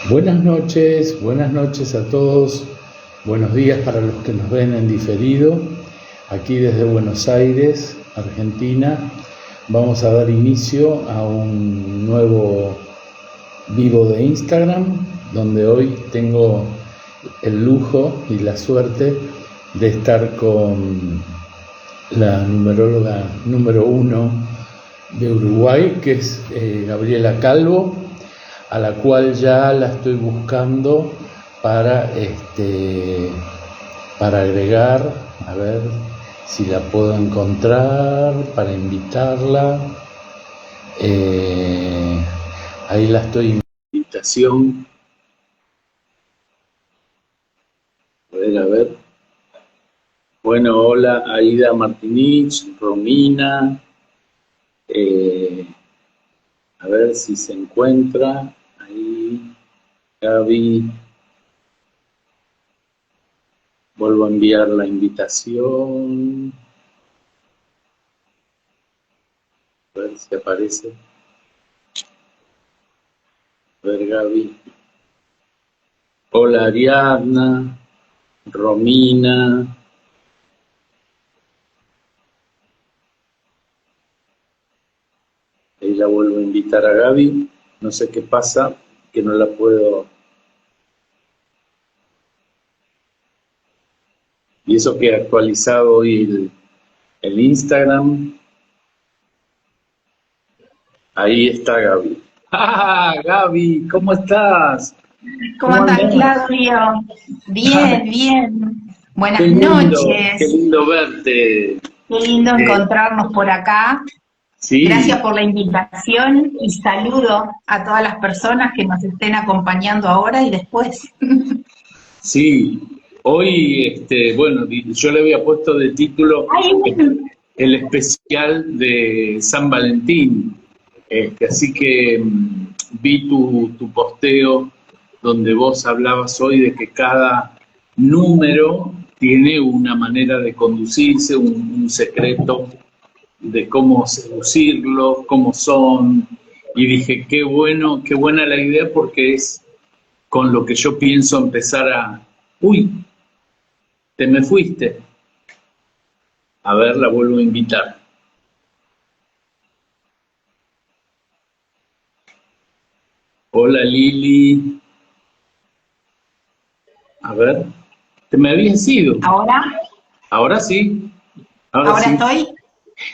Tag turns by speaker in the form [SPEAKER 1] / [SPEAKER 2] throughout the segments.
[SPEAKER 1] Buenas noches a todos, buenos días para los que nos ven en diferido. Aquí desde Buenos Aires, Argentina, vamos a dar inicio a un nuevo vivo de Instagram, donde hoy tengo el lujo y la suerte de estar con la numeróloga número 1 de Uruguay, que es Gabriela Calvo, a la cual ya la estoy buscando para agregar, a ver si la puedo encontrar, para invitarla. Ahí la estoy, invitación. A ver. Bueno, hola Aida Martinich, Romina. A ver si se encuentra. Ahí, Gaby. Vuelvo a enviar la invitación. A ver si aparece. A ver, Gaby. Hola, Ariadna. Romina. Ahí la vuelvo a invitar a Gaby. No sé qué pasa, que no la puedo. Y eso que he actualizado hoy el Instagram. Ahí está Gaby. ¡Ah, Gaby! ¿Cómo estás?
[SPEAKER 2] ¿Cómo estás, Claudio? Bien, bien. Buenas
[SPEAKER 1] Qué lindo,
[SPEAKER 2] noches.
[SPEAKER 1] qué lindo verte.
[SPEAKER 2] Qué lindo encontrarnos por acá.
[SPEAKER 1] Sí.
[SPEAKER 2] Gracias por la invitación y saludo a todas las personas que nos estén acompañando ahora y después.
[SPEAKER 1] Sí, hoy, bueno, yo le había puesto de título el especial de San Valentín, así que vi tu posteo donde vos hablabas hoy de que cada número tiene una manera de conducirse, un secreto de cómo seducirlos, cómo son, y dije, qué bueno, qué buena la idea porque es con lo que yo pienso empezar a... ¡Uy! Te me fuiste. A ver, la vuelvo a invitar. Hola, Lili. A ver, te me habías ido.
[SPEAKER 2] ¿Ahora?
[SPEAKER 1] Ahora sí.
[SPEAKER 2] ¿Ahora
[SPEAKER 1] Sí.
[SPEAKER 2] estoy?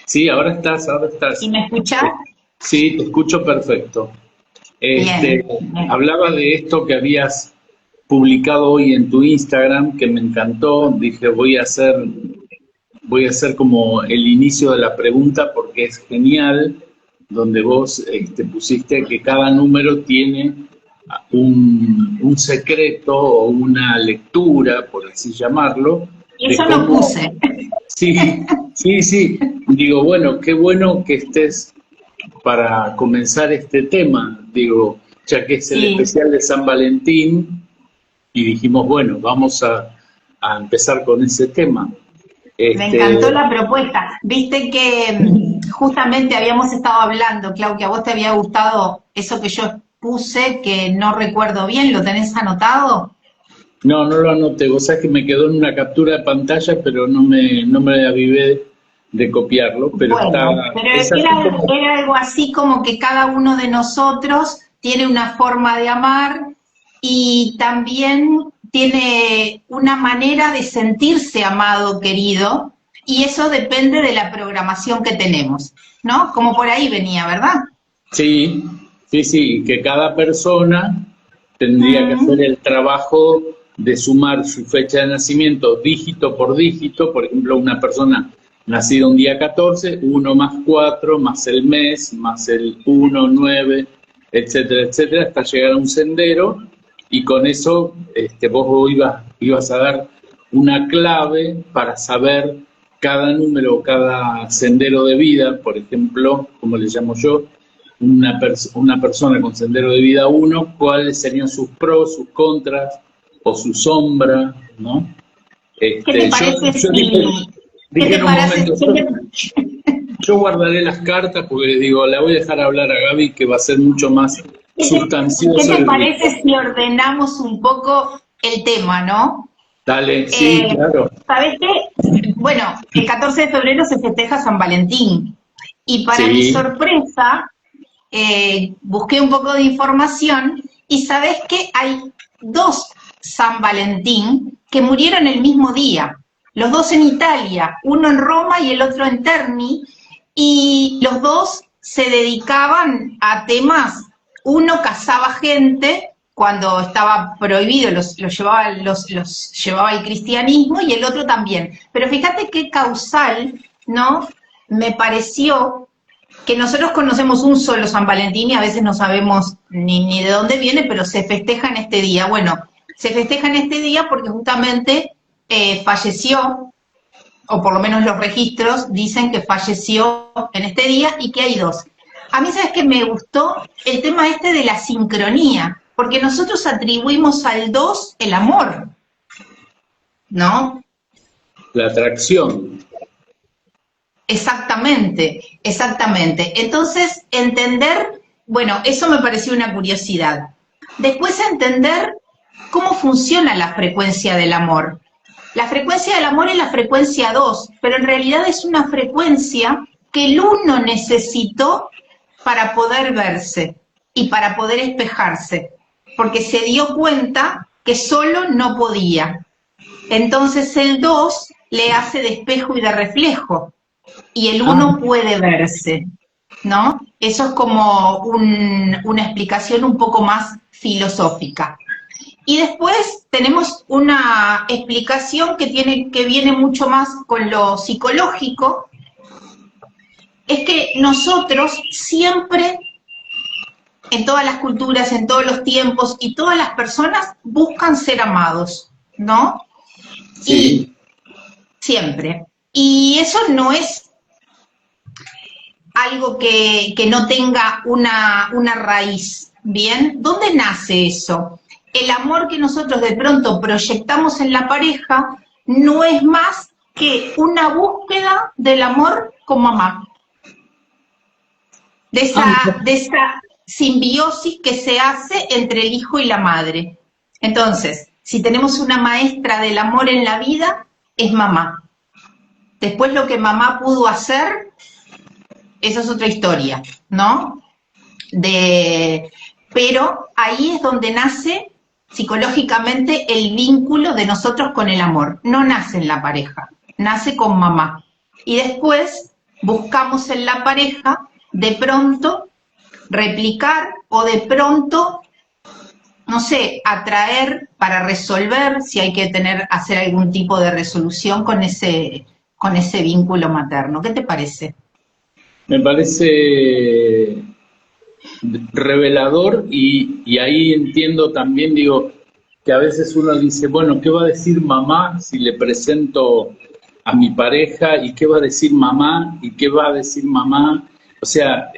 [SPEAKER 1] Sí, ahora estás.
[SPEAKER 2] ¿Y me escuchás?
[SPEAKER 1] Sí, te escucho perfecto.
[SPEAKER 2] Bien.
[SPEAKER 1] Hablaba de esto que habías publicado hoy en tu Instagram, que me encantó. Dije, voy a hacer como el inicio de la pregunta porque es genial, donde vos pusiste que cada número tiene un secreto o una lectura, por así llamarlo.
[SPEAKER 2] Eso lo puse.
[SPEAKER 1] Sí. Digo, bueno, qué bueno que estés para comenzar este tema, digo, ya que es el especial de San Valentín, y dijimos, bueno, vamos a empezar con ese tema.
[SPEAKER 2] Me encantó la propuesta. Viste que justamente habíamos estado hablando, Clau, que a vos te había gustado eso que yo puse, que no recuerdo bien, ¿lo tenés anotado?
[SPEAKER 1] No lo anoté, vos sabés que me quedó en una captura de pantalla, pero no me avivé de copiarlo, pero
[SPEAKER 2] bueno, pero era algo así como que cada uno de nosotros tiene una forma de amar y también tiene una manera de sentirse amado, querido, y eso depende de la programación que tenemos, ¿no? Como por ahí venía, ¿verdad?
[SPEAKER 1] Sí, que cada persona tendría que hacer el trabajo de sumar su fecha de nacimiento dígito por dígito. Por ejemplo, una persona nacida un día 14, 1 más 4, más el mes, más el 1, 9, etcétera, hasta llegar a un sendero, y con eso vos ibas a dar una clave para saber cada número, cada sendero de vida. Por ejemplo, como le llamo yo, una persona con sendero de vida 1, cuáles serían sus pros, sus contras o su sombra, ¿no?
[SPEAKER 2] ¿Qué te parece
[SPEAKER 1] dije en un momento, yo guardaré las cartas porque digo, la voy a dejar hablar a Gaby, que va a ser mucho más sustancioso.
[SPEAKER 2] ¿Qué te parece si ordenamos un poco el tema, no?
[SPEAKER 1] Dale, sí, claro.
[SPEAKER 2] ¿Sabés qué? Bueno, el 14 de febrero se festeja San Valentín. Y para mi sorpresa, busqué un poco de información y sabés que hay 2 San Valentín que murieron el mismo día. Los 2 en Italia, uno en Roma y el otro en Terni, y los 2 se dedicaban a temas. Uno cazaba gente cuando estaba prohibido, los llevaba el cristianismo, y el otro también. Pero fíjate qué causal, ¿no? Me pareció que nosotros conocemos un solo San Valentín y a veces no sabemos ni de dónde viene, pero se festeja en este día. Bueno, se festeja en este día porque justamente falleció, o por lo menos los registros dicen que falleció en este día, y que hay 2. A mí, ¿sabes qué me gustó? El tema este de la sincronía, porque nosotros atribuimos al 2 el amor, ¿no?
[SPEAKER 1] La atracción.
[SPEAKER 2] Exactamente, exactamente. Entonces, entender, bueno, eso me pareció una curiosidad. Después, entender cómo funciona la frecuencia del amor. La frecuencia del amor es la frecuencia 2, pero en realidad es una frecuencia que el 1 necesitó para poder verse y para poder espejarse, porque se dio cuenta que solo no podía. Entonces el 2 le hace de espejo y de reflejo, y el 1 puede verse, ¿no? Eso es como una explicación un poco más filosófica. Y después tenemos una explicación que viene mucho más con lo psicológico. Es que nosotros siempre, en todas las culturas, en todos los tiempos, y todas las personas buscan ser amados, ¿no?
[SPEAKER 1] Sí.
[SPEAKER 2] Y siempre. Y eso no es algo que no tenga una raíz, ¿bien? ¿Dónde nace eso? El amor que nosotros de pronto proyectamos en la pareja no es más que una búsqueda del amor con mamá. De esa simbiosis que se hace entre el hijo y la madre. Entonces, si tenemos una maestra del amor en la vida, es mamá. Después lo que mamá pudo hacer, esa es otra historia, ¿no? Pero ahí es donde nace psicológicamente el vínculo de nosotros con el amor. No nace en la pareja, nace con mamá. Y después buscamos en la pareja de pronto replicar, o de pronto, no sé, atraer para resolver, si hay que hacer algún tipo de resolución con ese vínculo materno. ¿Qué te parece?
[SPEAKER 1] Me parece revelador, y ahí entiendo también, digo, que a veces uno dice, bueno, ¿qué va a decir mamá si le presento a mi pareja? ¿Y qué va a decir mamá? ¿Y qué va a decir mamá? O sea,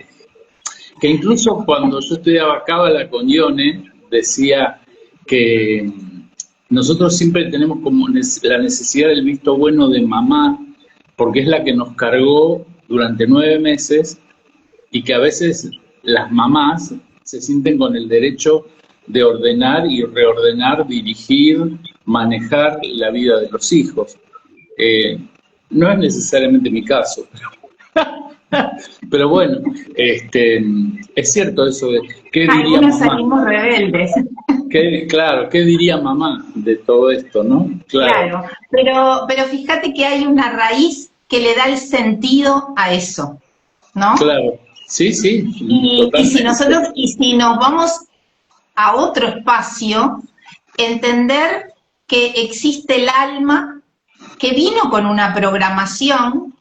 [SPEAKER 1] que incluso cuando yo estudiaba Cábala con Ione, decía que nosotros siempre tenemos como la necesidad del visto bueno de mamá, porque es la que nos cargó durante 9 meses, y que a veces las mamás se sienten con el derecho de ordenar y reordenar, dirigir, manejar la vida de los hijos. No es necesariamente mi caso, pero bueno, es cierto eso de ¿qué diría
[SPEAKER 2] algunos
[SPEAKER 1] mamá?
[SPEAKER 2] Salimos rebeldes.
[SPEAKER 1] Claro, ¿qué diría mamá de todo esto, no?
[SPEAKER 2] Claro, pero fíjate que hay una raíz que le da el sentido a eso, ¿no?
[SPEAKER 1] Claro, sí,
[SPEAKER 2] Y si nos vamos a otro espacio, entender que existe el alma que vino con una programación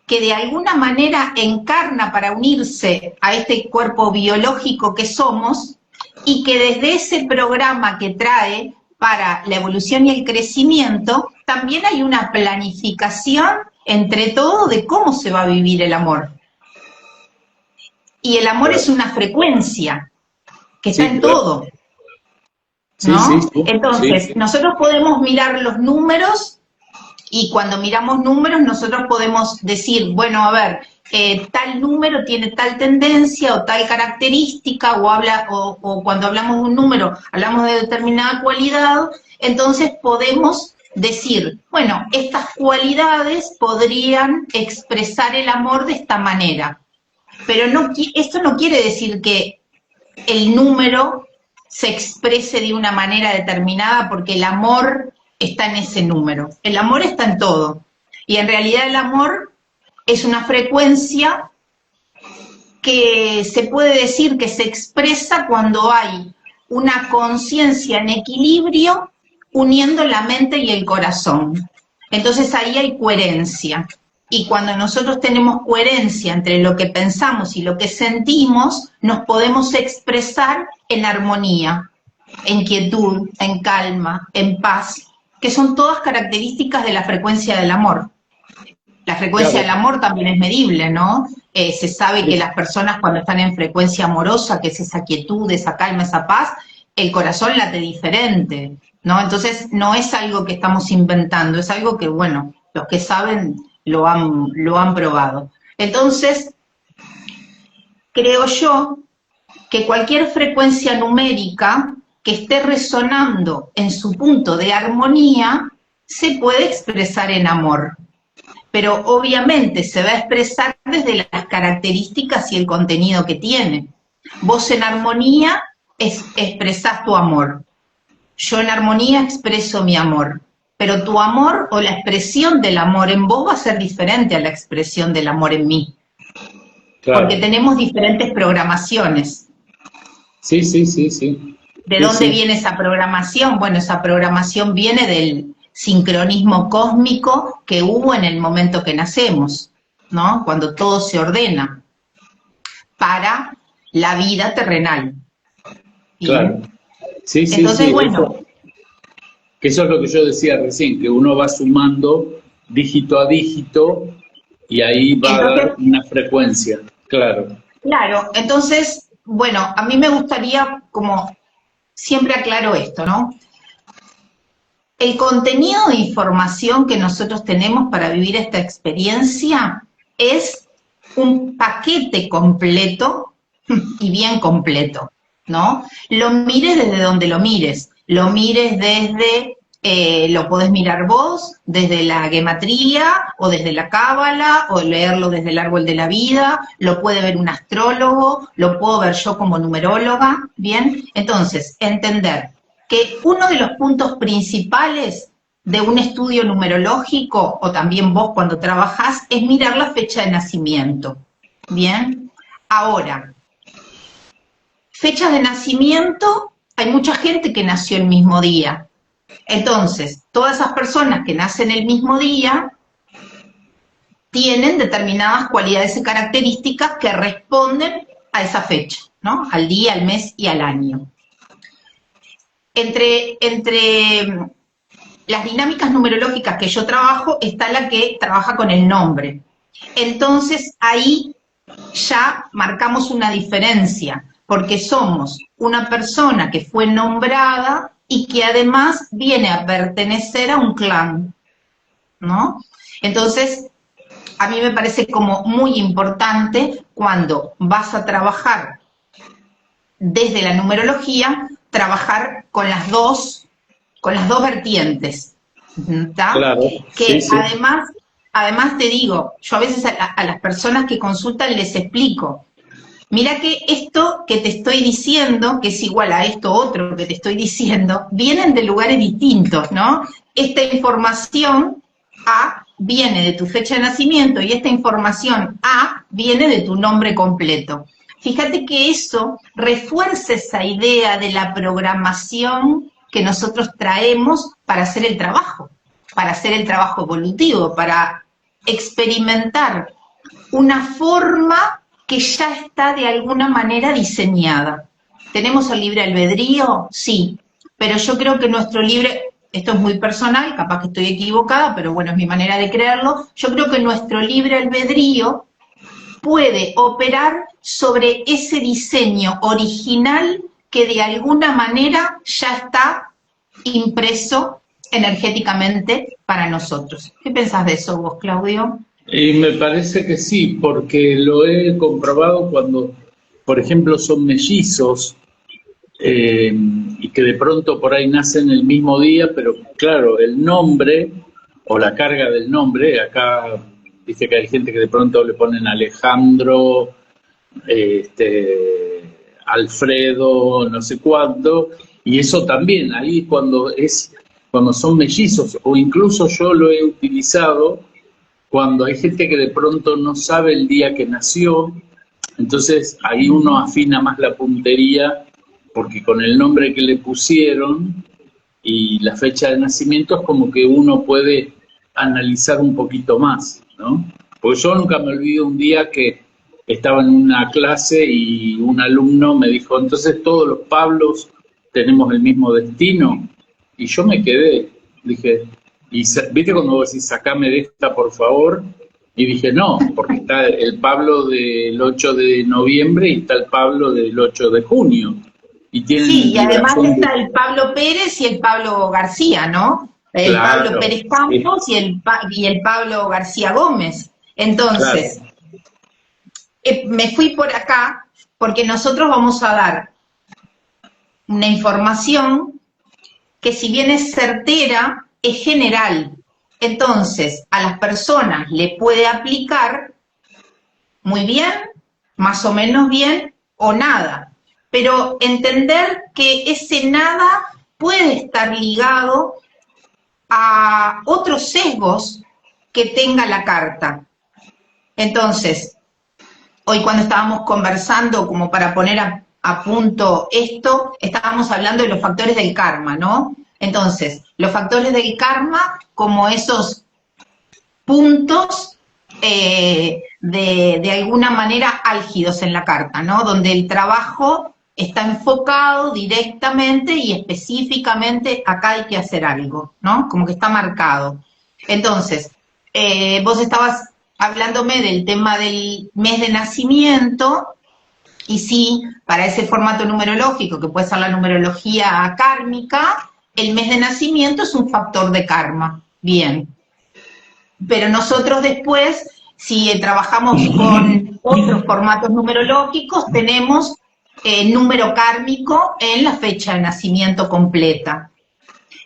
[SPEAKER 2] que de alguna manera encarna para unirse a este cuerpo biológico que somos, y que desde ese programa que trae para la evolución y el crecimiento, también hay una planificación entre todo de cómo se va a vivir el amor. Y el amor es una frecuencia que está en todo, ¿no? Entonces, nosotros podemos mirar los números, y cuando miramos números nosotros podemos decir, bueno, a ver, tal número tiene tal tendencia o tal característica, o cuando hablamos de un número hablamos de determinada cualidad, entonces podemos decir, bueno, estas cualidades podrían expresar el amor de esta manera. Pero esto no quiere decir que el número se exprese de una manera determinada porque el amor está en ese número. El amor está en todo. Y en realidad el amor es una frecuencia que se puede decir que se expresa cuando hay una conciencia en equilibrio uniendo la mente y el corazón. Entonces ahí hay coherencia. Y cuando nosotros tenemos coherencia entre lo que pensamos y lo que sentimos, nos podemos expresar en armonía, en quietud, en calma, en paz, que son todas características de la frecuencia del amor. La frecuencia del amor también es medible, ¿no? Se sabe que las personas cuando están en frecuencia amorosa, que es esa quietud, esa calma, esa paz, el corazón late diferente, ¿no? Entonces no es algo que estamos inventando, es algo que, bueno, los que saben lo han probado. Entonces, creo yo que cualquier frecuencia numérica que esté resonando en su punto de armonía se puede expresar en amor. Pero obviamente se va a expresar desde las características y el contenido que tiene. Vos en armonía expresás tu amor. Yo en armonía expreso mi amor. Pero tu amor o la expresión del amor en vos va a ser diferente a la expresión del amor en mí. Claro. Porque tenemos diferentes programaciones.
[SPEAKER 1] Sí, sí, sí, sí.
[SPEAKER 2] ¿De dónde viene esa programación? Bueno, esa programación viene del sincronismo cósmico que hubo en el momento que nacemos, ¿no? Cuando todo se ordena para la vida terrenal.
[SPEAKER 1] Claro. Sí, sí,
[SPEAKER 2] entonces,
[SPEAKER 1] sí.
[SPEAKER 2] Bueno.
[SPEAKER 1] Eso es lo que yo decía recién, que uno va sumando dígito a dígito y ahí va a dar una frecuencia, claro.
[SPEAKER 2] Claro, entonces, bueno, a mí me gustaría, como siempre aclaro esto, ¿no? El contenido de información que nosotros tenemos para vivir esta experiencia es un paquete completo y bien completo, ¿no? Lo mires desde donde lo mires desde, lo podés mirar vos, desde la gematría, o desde la cábala, o leerlo desde el árbol de la vida, lo puede ver un astrólogo, lo puedo ver yo como numeróloga, ¿bien? Entonces, entender que uno de los puntos principales de un estudio numerológico, o también vos cuando trabajás, es mirar la fecha de nacimiento, ¿bien? Ahora, fechas de nacimiento, hay mucha gente que nació el mismo día. Entonces, todas esas personas que nacen el mismo día tienen determinadas cualidades y características que responden a esa fecha, ¿no? Al día, al mes y al año. Entre las dinámicas numerológicas que yo trabajo está la que trabaja con el nombre. Entonces, ahí ya marcamos una diferencia, porque somos una persona que fue nombrada y que además viene a pertenecer a un clan, ¿no? Entonces, a mí me parece como muy importante cuando vas a trabajar desde la numerología, trabajar con las dos vertientes, ¿está?
[SPEAKER 1] Claro,
[SPEAKER 2] que
[SPEAKER 1] sí, sí.
[SPEAKER 2] Además te digo, yo a veces a las personas que consultan les explico, mira que esto que te estoy diciendo, que es igual a esto otro que te estoy diciendo, vienen de lugares distintos, ¿no? Esta información A viene de tu fecha de nacimiento y esta información A viene de tu nombre completo. Fíjate que eso refuerza esa idea de la programación que nosotros traemos para hacer el trabajo evolutivo, para experimentar una forma que ya está de alguna manera diseñada. ¿Tenemos el libre albedrío? Sí, pero yo creo que nuestro libre, esto es muy personal, capaz que estoy equivocada, pero bueno, es mi manera de creerlo, yo creo que nuestro libre albedrío puede operar sobre ese diseño original que de alguna manera ya está impreso energéticamente para nosotros. ¿Qué pensás de eso vos, Claudio?
[SPEAKER 1] Y me parece que sí, porque lo he comprobado cuando, por ejemplo, son mellizos y que de pronto por ahí nacen el mismo día, pero claro, el nombre o la carga del nombre, acá dice que hay gente que de pronto le ponen Alejandro, Alfredo, no sé cuánto, y eso también, ahí cuando son mellizos, o incluso yo lo he utilizado cuando hay gente que de pronto no sabe el día que nació, entonces ahí uno afina más la puntería, porque con el nombre que le pusieron y la fecha de nacimiento es como que uno puede analizar un poquito más, ¿no? Porque yo nunca me olvido un día que estaba en una clase y un alumno me dijo, entonces todos los Pablos tenemos el mismo destino. Y yo me quedé, dije, ¿viste cuando vos decís, sacame de esta, por favor? Y dije, no, porque está el Pablo del 8 de noviembre y está el Pablo del 8 de junio. Y tienen
[SPEAKER 2] Sí, y además está
[SPEAKER 1] de...
[SPEAKER 2] el Pablo Pérez y el Pablo García, ¿no? El
[SPEAKER 1] Claro,
[SPEAKER 2] Pablo Pérez
[SPEAKER 1] sí,
[SPEAKER 2] Campos y el Pablo García Gómez.
[SPEAKER 1] claro.
[SPEAKER 2] Entonces, me fui por acá porque nosotros vamos a dar una información que si bien es certera, es general. Entonces, a las personas le puede aplicar muy bien, más o menos bien o nada. Pero entender que ese nada puede estar ligado a otros sesgos que tenga la carta. Entonces, hoy cuando estábamos conversando, como para poner a punto esto, estábamos hablando de los factores del karma, ¿no? Entonces, los factores del karma como esos puntos de alguna manera álgidos en la carta, ¿no? Donde el trabajo está enfocado directamente y específicamente acá hay que hacer algo, ¿no? Como que está marcado. Entonces, vos estabas hablándome del tema del mes de nacimiento, y sí, para ese formato numerológico, que puede ser la numerología kármica, el mes de nacimiento es un factor de karma. Bien. Pero nosotros después, si trabajamos con otros formatos numerológicos, tenemos número kármico en la fecha de nacimiento completa.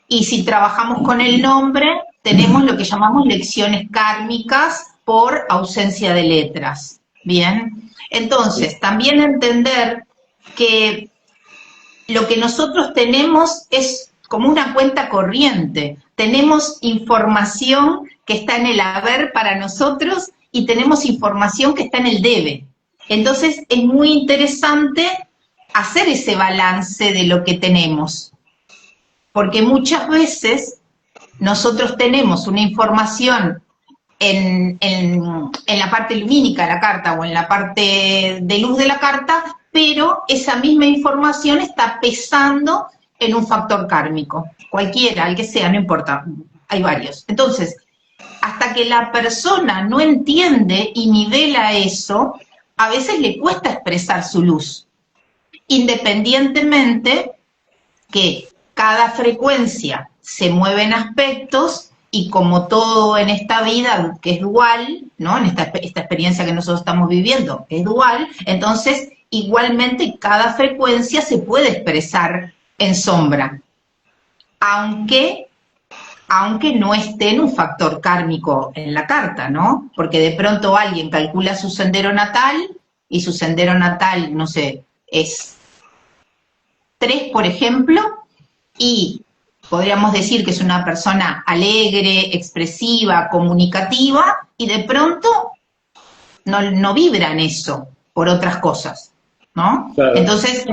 [SPEAKER 2] Y si trabajamos con el nombre, tenemos lo que llamamos lecciones kármicas por ausencia de letras. Bien, entonces también entender que lo que nosotros tenemos es como una cuenta corriente. Tenemos información que está en el haber para nosotros y tenemos información que está en el debe. Entonces es muy interesante hacer ese balance de lo que tenemos, porque muchas veces nosotros tenemos una información en la parte lumínica de la carta o en la parte de luz de la carta, pero esa misma información está pesando en un factor kármico, cualquiera, el que sea, no importa, hay varios. Entonces, hasta que la persona no entiende y nivela eso, a veces le cuesta expresar su luz, independientemente que cada frecuencia se mueve en aspectos y como todo en esta vida que es dual, ¿no? En esta experiencia que nosotros estamos viviendo es dual, entonces igualmente cada frecuencia se puede expresar en sombra, aunque no esté en un factor kármico en la carta, ¿no? Porque de pronto alguien calcula su sendero natal y su sendero natal, no sé, es 3, por ejemplo, y podríamos decir que es una persona alegre, expresiva, comunicativa, y de pronto no vibra en eso por otras cosas, ¿no?
[SPEAKER 1] Claro.
[SPEAKER 2] Entonces,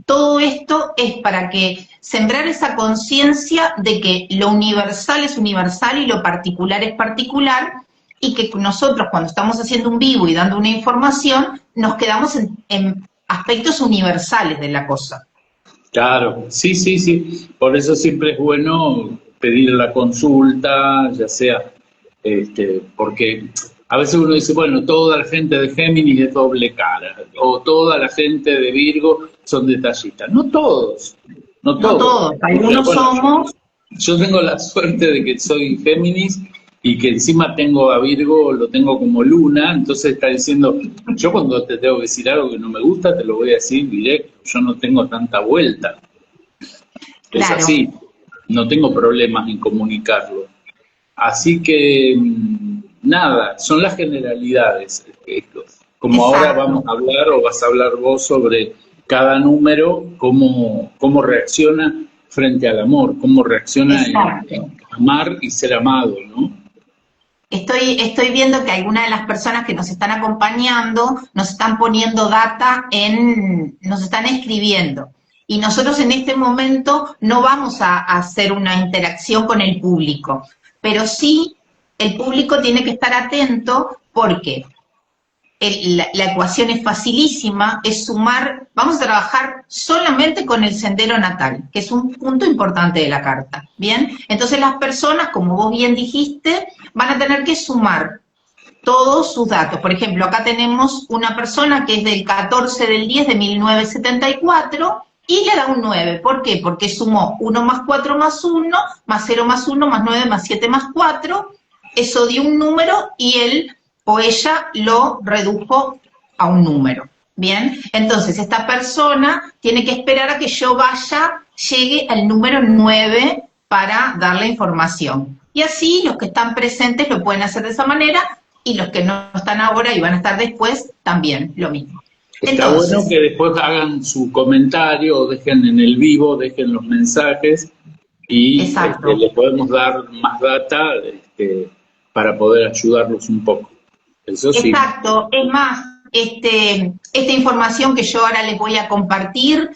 [SPEAKER 2] todo esto es para que sembrar esa conciencia de que lo universal es universal y lo particular es particular, y que nosotros cuando estamos haciendo un vivo y dando una información, nos quedamos en aspectos universales de la cosa.
[SPEAKER 1] Claro, sí, sí, sí. Por eso siempre es bueno pedir la consulta, ya sea, porque a veces uno dice, bueno, toda la gente de Géminis es doble cara, o toda la gente de Virgo son detallistas. No todos, no todos.
[SPEAKER 2] No todos, algunos
[SPEAKER 1] Bueno,
[SPEAKER 2] somos.
[SPEAKER 1] yo tengo la suerte de que soy Géminis y que encima tengo a Virgo, lo tengo como luna, entonces está diciendo, yo cuando te tengo que decir algo que no me gusta, te lo voy a decir directo, yo no tengo tanta vuelta. Es
[SPEAKER 2] Claro.
[SPEAKER 1] así, no tengo problemas en comunicarlo. Así que, nada, son las generalidades. Como
[SPEAKER 2] Exacto.
[SPEAKER 1] ahora vamos a hablar, o vas a hablar vos sobre cada número, cómo reacciona frente al amor, cómo reacciona en amar y ser amado, ¿no?
[SPEAKER 2] Estoy viendo que algunas de las personas que nos están acompañando nos están poniendo data nos están escribiendo. Y nosotros en este momento no vamos a hacer una interacción con el público, pero sí el público tiene que estar atento porque la ecuación es facilísima, es sumar, vamos a trabajar solamente con el sendero natal, que es un punto importante de la carta, ¿bien? Entonces las personas, como vos bien dijiste, van a tener que sumar todos sus datos. Por ejemplo, acá tenemos una persona que es del 14 del 10 de 1974 y le da un 9. ¿Por qué? Porque sumó 1 más 4 más 1, más 0 más 1, más 9 más 7 más 4, eso dio un número y él o ella lo redujo a un número, ¿bien? Entonces, esta persona tiene que esperar a que yo llegue al número 9 para darle información. Y así los que están presentes lo pueden hacer de esa manera y los que no están ahora y van a estar después también lo mismo.
[SPEAKER 1] Está bueno que después hagan su comentario o dejen en el vivo, dejen los mensajes y le podemos dar más data para poder ayudarlos un poco. Eso sí.
[SPEAKER 2] Exacto, es más, esta información que yo ahora les voy a compartir,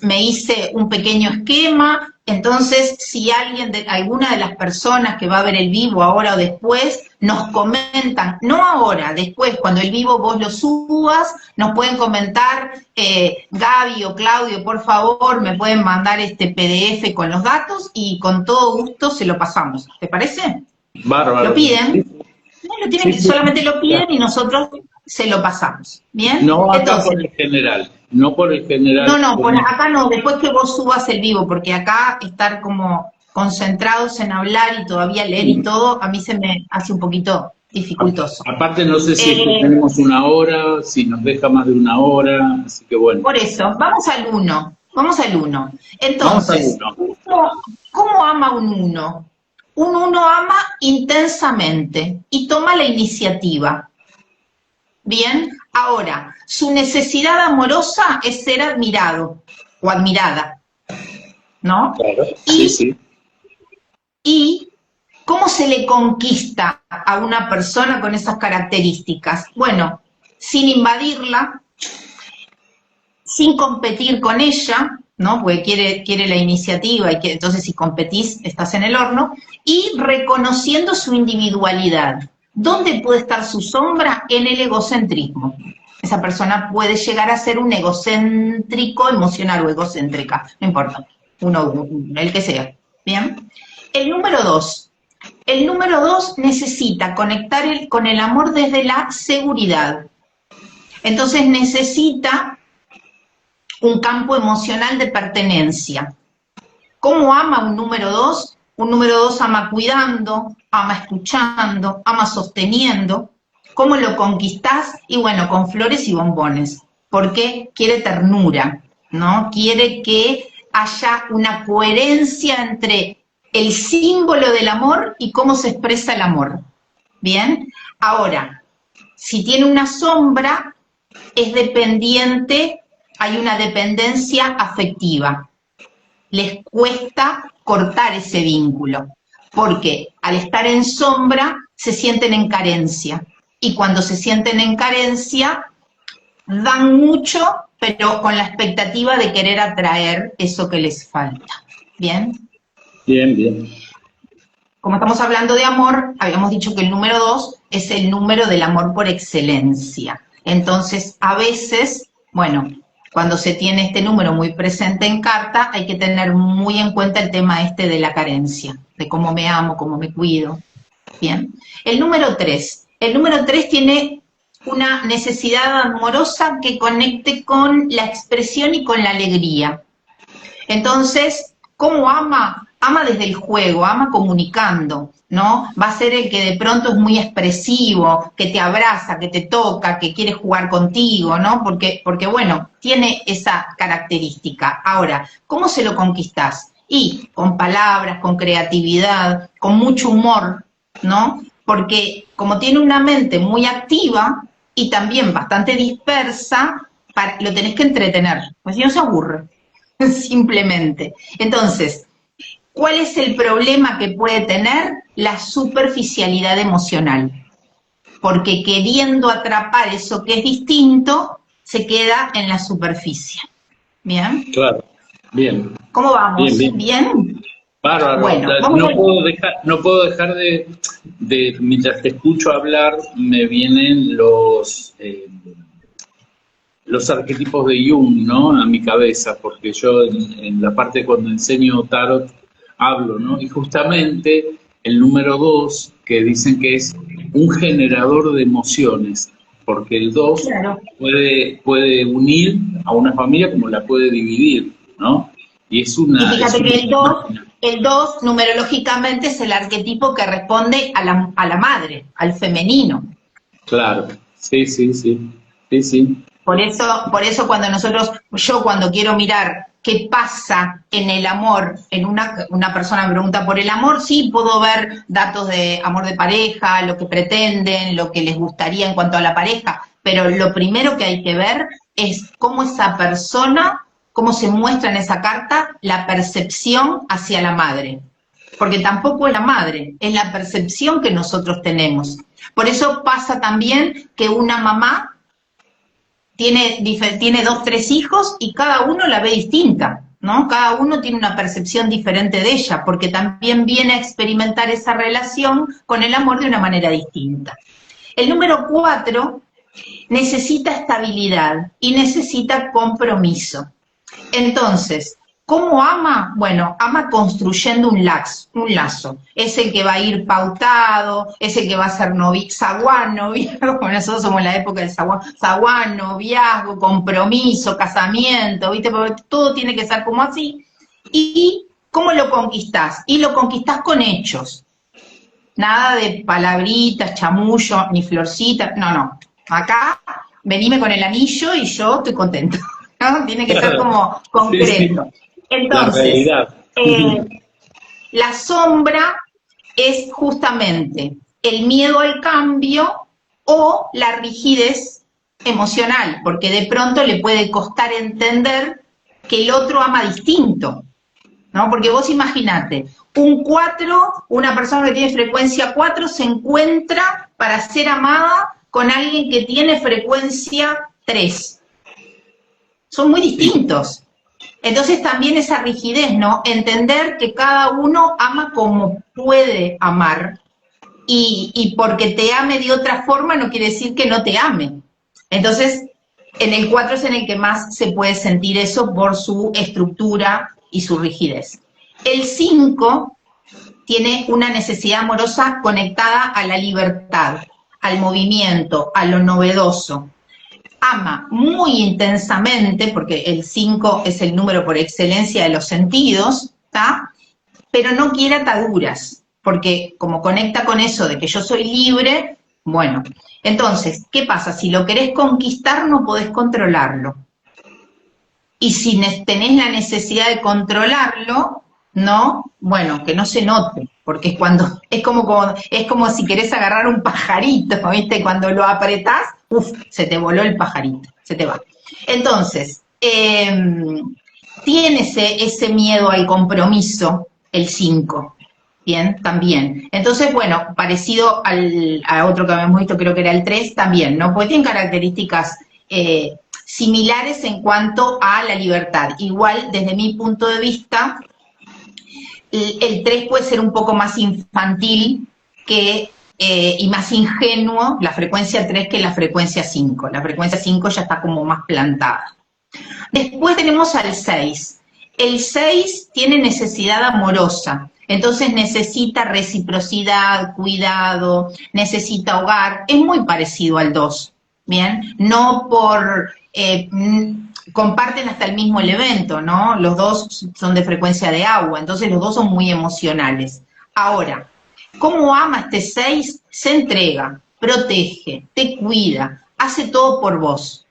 [SPEAKER 2] me hice un pequeño esquema, entonces si alguna de las personas que va a ver el vivo ahora o después, nos comentan, no ahora, después, cuando el vivo vos lo subas, nos pueden comentar, Gaby o Claudio, por favor, me pueden mandar este PDF con los datos y con todo gusto se lo pasamos, ¿te parece?
[SPEAKER 1] Bárbaro.
[SPEAKER 2] ¿Lo piden? Solamente lo piden y nosotros se lo pasamos, ¿bien?
[SPEAKER 1] No acá. Entonces, por el general, no por el general.
[SPEAKER 2] No, por acá no, después que vos subas el vivo, porque acá estar como concentrados en hablar y todavía leer y todo, a mí se me hace un poquito dificultoso.
[SPEAKER 1] Aparte no sé si tenemos una hora, si nos deja más de una hora, así que bueno.
[SPEAKER 2] Por eso, vamos al 1, Entonces, ¿cómo ama un 1? Un 1 ama intensamente y toma la iniciativa. Bien, ahora, su necesidad amorosa es ser admirado o admirada, ¿no?
[SPEAKER 1] Claro, sí.
[SPEAKER 2] ¿Y cómo se le conquista a una persona con esas características? Bueno, sin invadirla, sin competir con ella, ¿no? Porque quiere la iniciativa y entonces si competís estás en el horno, y reconociendo su individualidad. ¿Dónde puede estar su sombra? En el egocentrismo. Esa persona puede llegar a ser un egocéntrico emocional o egocéntrica, no importa, el que sea, ¿bien? El número 2. El número 2 necesita conectar con el amor desde la seguridad. Entonces necesita un campo emocional de pertenencia. ¿Cómo ama un número 2? Un número 2 ama cuidando, ama escuchando, ama sosteniendo. ¿Cómo lo conquistás? Y bueno, con flores y bombones, porque quiere ternura, ¿no? Quiere que haya una coherencia entre el símbolo del amor y cómo se expresa el amor. ¿Bien? Ahora, si tiene una sombra, es dependiente, hay una dependencia afectiva. Les cuesta cortar ese vínculo, porque al estar en sombra se sienten en carencia, y cuando se sienten en carencia dan mucho, pero con la expectativa de querer atraer eso que les falta. ¿Bien?
[SPEAKER 1] Bien.
[SPEAKER 2] Como estamos hablando de amor, habíamos dicho que el número 2 es el número del amor por excelencia. Entonces, a veces, bueno, cuando se tiene este número muy presente en carta, hay que tener muy en cuenta el tema de la carencia, de cómo me amo, cómo me cuido. Bien. El número 3. El número 3 tiene una necesidad amorosa que conecte con la expresión y con la alegría. Entonces, ¿cómo ama ama desde el juego, ama comunicando, ¿no? Va a ser el que de pronto es muy expresivo, que te abraza, que te toca, que quiere jugar contigo, ¿no? Porque bueno, tiene esa característica. Ahora, ¿cómo se lo conquistás? Y con palabras, con creatividad, con mucho humor, ¿no? Porque como tiene una mente muy activa y también bastante dispersa, lo tenés que entretener, pues si no se aburre, simplemente. Entonces, ¿cuál es el problema que puede tener? La superficialidad emocional. Porque queriendo atrapar eso que es distinto, se queda en la superficie. ¿Bien?
[SPEAKER 1] Claro, bien.
[SPEAKER 2] ¿Cómo vamos?
[SPEAKER 1] Bien, bien.
[SPEAKER 2] ¿Bien?
[SPEAKER 1] Bárbaro.
[SPEAKER 2] Bueno,
[SPEAKER 1] No puedo dejar de, mientras te escucho hablar, me vienen los arquetipos de Jung, ¿no? A mi cabeza, porque yo en la parte cuando enseño tarot hablo, ¿no? Y justamente el número 2, que dicen que es un generador de emociones, porque el 2
[SPEAKER 2] claro,
[SPEAKER 1] puede unir a una familia como la puede dividir, ¿no? Y es una...
[SPEAKER 2] y fíjate que
[SPEAKER 1] máquina.
[SPEAKER 2] el 2 numerológicamente es el arquetipo que responde a la madre, al femenino.
[SPEAKER 1] Claro, sí, sí, sí, sí, sí.
[SPEAKER 2] Por eso yo cuando quiero mirar qué pasa en el amor, en una persona me pregunta por el amor, sí puedo ver datos de amor de pareja, lo que pretenden, lo que les gustaría en cuanto a la pareja, pero lo primero que hay que ver es cómo esa persona, cómo se muestra en esa carta la percepción hacia la madre. Porque tampoco es la madre, es la percepción que nosotros tenemos. Por eso pasa también que una mamá tiene 2, 3 hijos y cada uno la ve distinta, ¿no? Cada uno tiene una percepción diferente de ella, porque también viene a experimentar esa relación con el amor de una manera distinta. El número 4 necesita estabilidad y necesita compromiso. Entonces, ¿cómo ama? Bueno, ama construyendo un lazo. Es el que va a ir pautado, es el que va a ser zaguán, noviazgo, bueno, nosotros somos en la época del zaguán, noviazgo, compromiso, casamiento, ¿viste? Porque todo tiene que ser como así. ¿Y cómo lo conquistás? Y lo conquistás con hechos. Nada de palabritas, chamullo, ni florcitas, no. Acá, venime con el anillo y yo estoy contento, ¿no? Tiene que ser como concreto.
[SPEAKER 1] Sí, sí.
[SPEAKER 2] Entonces,
[SPEAKER 1] La realidad.
[SPEAKER 2] La sombra es justamente el miedo al cambio o la rigidez emocional, porque de pronto le puede costar entender que el otro ama distinto, ¿no? Porque vos imaginate, un 4, una persona que tiene frecuencia 4 se encuentra para ser amada con alguien que tiene frecuencia 3. Son muy distintos. Entonces también esa rigidez, ¿no? Entender que cada uno ama como puede amar y porque te ame de otra forma no quiere decir que no te ame. Entonces, en el 4 es en el que más se puede sentir eso por su estructura y su rigidez. El 5 tiene una necesidad amorosa conectada a la libertad, al movimiento, a lo novedoso. Ama muy intensamente, porque el 5 es el número por excelencia de los sentidos, ¿tá? Pero no quiere ataduras, porque como conecta con eso de que yo soy libre, bueno, entonces, ¿qué pasa? Si lo querés conquistar, no podés controlarlo. Y si tenés la necesidad de controlarlo, ¿no? Bueno, que no se note, porque es como si querés agarrar un pajarito, ¿viste? Cuando lo apretás, se te voló el pajarito, se te va. Entonces, tiene ese miedo al compromiso, el 5, ¿bien? También. Entonces, bueno, parecido a otro que habíamos visto, creo que era el 3, también, ¿no? Porque tienen características similares en cuanto a la libertad. Igual, desde mi punto de vista, el 3 puede ser un poco más infantil y más ingenuo, la frecuencia 3 que la frecuencia 5. La frecuencia 5 ya está como más plantada. Después tenemos al 6. El 6 tiene necesidad amorosa, entonces necesita reciprocidad, cuidado, necesita hogar, es muy parecido al 2, ¿bien? No por comparten hasta el mismo elemento, ¿no? Los dos son de frecuencia de agua, entonces los dos son muy emocionales. Ahora, ¿cómo ama este 6? Se entrega, protege, te cuida, hace todo por vos,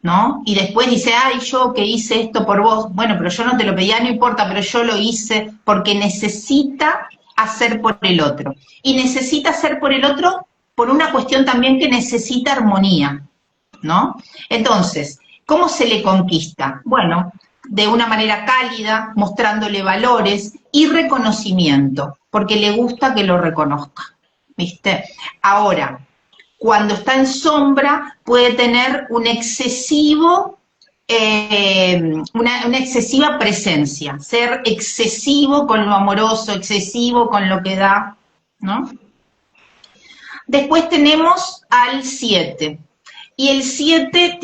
[SPEAKER 2] ¿no? Y después dice, ay, yo que hice esto por vos, bueno, pero yo no te lo pedía, no importa, pero yo lo hice porque necesita hacer por el otro. Y necesita hacer por el otro por una cuestión también que necesita armonía, ¿no? Entonces, ¿cómo se le conquista? Bueno, de una manera cálida, mostrándole valores y reconocimiento, porque le gusta que lo reconozca, ¿viste? Ahora, cuando está en sombra puede tener un excesivo, una excesiva presencia, ser excesivo con lo amoroso, excesivo con lo que da, ¿no? Después tenemos al 7, y el 7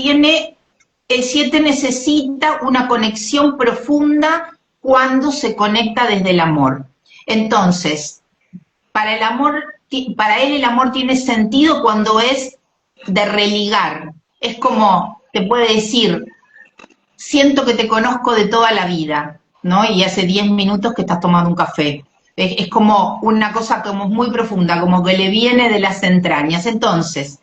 [SPEAKER 2] necesita una conexión profunda cuando se conecta desde el amor. Entonces, para él el amor tiene sentido cuando es de religar. Es como, te puede decir, siento que te conozco de toda la vida, ¿no? Y hace 10 minutos que estás tomando un café. Es como una cosa como muy profunda, como que le viene de las entrañas. Entonces,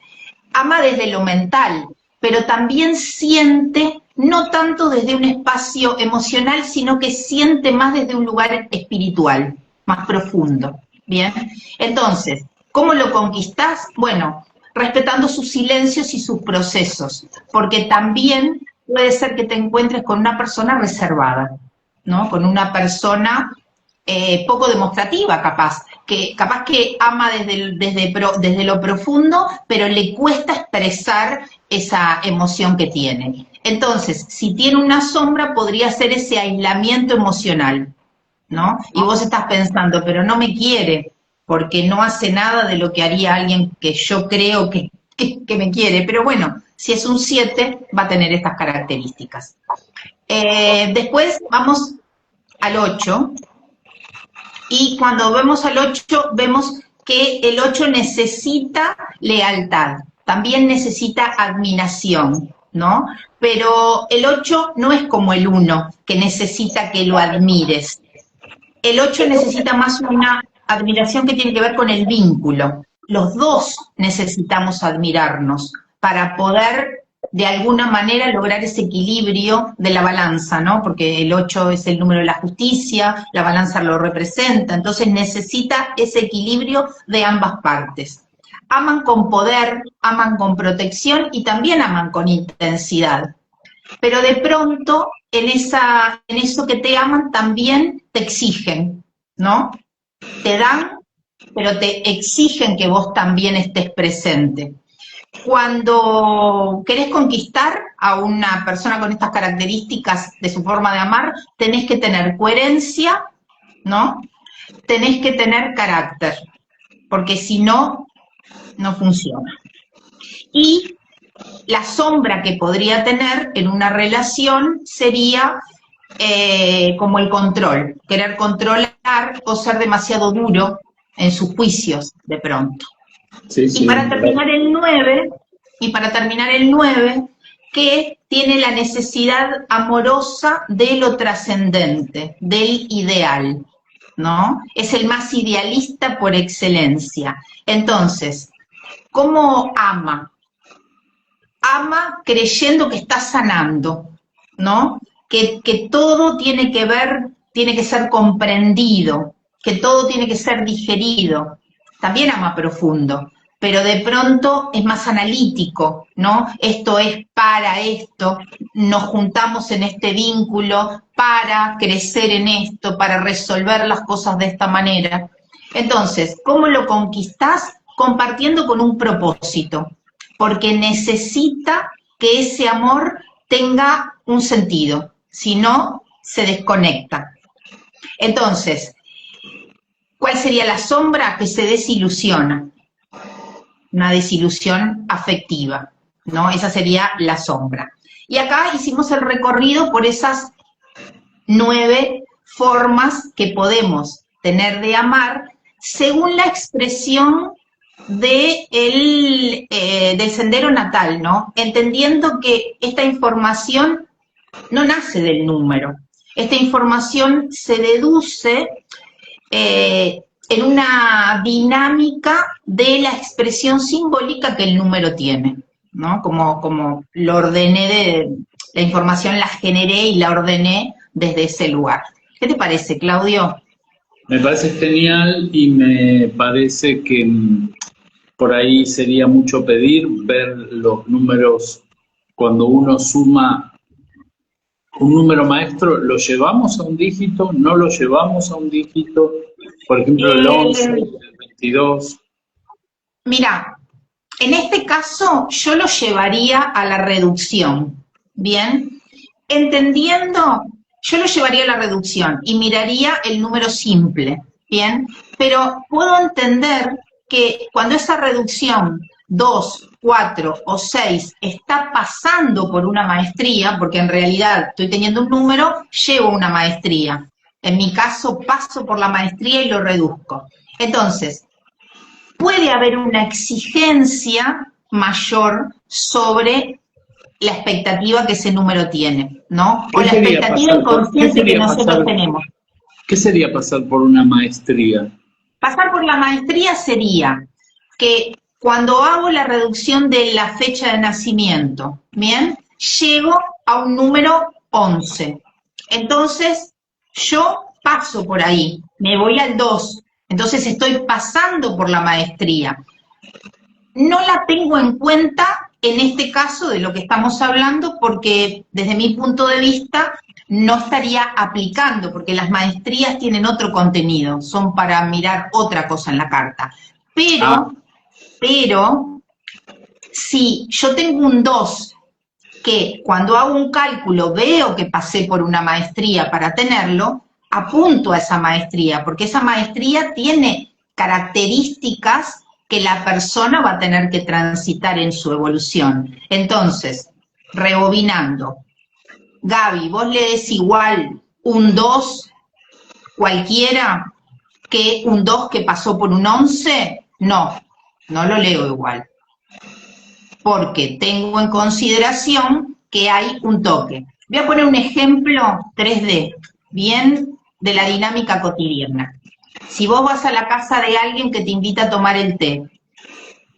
[SPEAKER 2] ama desde lo mental, pero también siente, no tanto desde un espacio emocional, sino que siente más desde un lugar espiritual, más profundo, ¿bien? Entonces, ¿cómo lo conquistás? Bueno, respetando sus silencios y sus procesos, porque también puede ser que te encuentres con una persona reservada, ¿no? Con una persona poco demostrativa, capaz que ama desde lo profundo, pero le cuesta expresar esa emoción que tiene. Entonces, si tiene una sombra, podría ser ese aislamiento emocional, ¿no? Y vos estás pensando, pero no me quiere, porque no hace nada de lo que haría alguien que yo creo que me quiere. Pero bueno, si es un 7, va a tener estas características. Después vamos al 8. Y cuando vemos al 8, vemos que el 8 necesita lealtad, también necesita admiración, ¿no? Pero el 8 no es como el 1, que necesita que lo admires. El 8 necesita más una admiración que tiene que ver con el vínculo. Los dos necesitamos admirarnos para poder de alguna manera lograr ese equilibrio de la balanza, ¿no? Porque el 8 es el número de la justicia, la balanza lo representa, entonces necesita ese equilibrio de ambas partes. Aman con poder, aman con protección y también aman con intensidad. Pero de pronto, en eso que te aman también te exigen, ¿no? Te dan, pero te exigen que vos también estés presente. Cuando querés conquistar a una persona con estas características de su forma de amar, tenés que tener coherencia, ¿no? Tenés que tener carácter, porque si no, no funciona. Y la sombra que podría tener en una relación sería como el control, querer controlar o ser demasiado duro en sus juicios de pronto. Sí, sí, y para terminar el 9, que tiene la necesidad amorosa de lo trascendente, del ideal, ¿no? Es el más idealista por excelencia. Entonces, ¿cómo ama? Ama creyendo que está sanando, ¿no? Que todo tiene que ver, tiene que ser comprendido, que todo tiene que ser digerido. También ama profundo, pero de pronto es más analítico, ¿no? Esto es para esto, nos juntamos en este vínculo para crecer en esto, para resolver las cosas de esta manera. Entonces, ¿cómo lo conquistás? Compartiendo con un propósito, porque necesita que ese amor tenga un sentido, si no, se desconecta. Entonces, ¿cuál sería la sombra? Que se desilusiona, una desilusión afectiva, ¿no? Esa sería la sombra. Y acá hicimos el recorrido por esas 9 formas que podemos tener de amar según la expresión del sendero natal, ¿no? Entendiendo que esta información no nace del número. Esta información se deduce en una dinámica de la expresión simbólica que el número tiene, ¿no? Como lo ordené, la información la generé y la ordené desde ese lugar. ¿Qué te parece, Claudio?
[SPEAKER 1] Me parece genial y me parece que por ahí sería mucho pedir ver los números cuando uno suma un número maestro. ¿Lo llevamos a un dígito? ¿No lo llevamos a un dígito? Por ejemplo, el 11, el 22.
[SPEAKER 2] Mira, en este caso yo lo llevaría a la reducción, ¿bien? Entendiendo, yo lo llevaría a la reducción y miraría el número simple, ¿bien? Pero puedo entender que cuando esa reducción 2, 4 o 6 está pasando por una maestría, porque en realidad estoy teniendo un número, llevo una maestría. En mi caso, paso por la maestría y lo reduzco. Entonces, puede haber una exigencia mayor sobre la expectativa que ese número tiene, ¿no? O la expectativa inconsciente que nosotros tenemos.
[SPEAKER 1] ¿Qué sería pasar por una maestría?
[SPEAKER 2] Pasar por la maestría sería que cuando hago la reducción de la fecha de nacimiento, ¿bien? Llego a un número 11. Entonces, yo paso por ahí, me voy al 2. Entonces estoy pasando por la maestría. No la tengo en cuenta en este caso de lo que estamos hablando porque desde mi punto de vista no estaría aplicando, porque las maestrías tienen otro contenido, son para mirar otra cosa en la carta. Pero si yo tengo un 2, que cuando hago un cálculo veo que pasé por una maestría para tenerlo, apunto a esa maestría, porque esa maestría tiene características que la persona va a tener que transitar en su evolución. Entonces, rebobinando, Gaby, ¿vos lees igual un 2 cualquiera que un 2 que pasó por un 11? No, no lo leo igual. Porque tengo en consideración que hay un toque. Voy a poner un ejemplo 3D, bien de la dinámica cotidiana. Si vos vas a la casa de alguien que te invita a tomar el té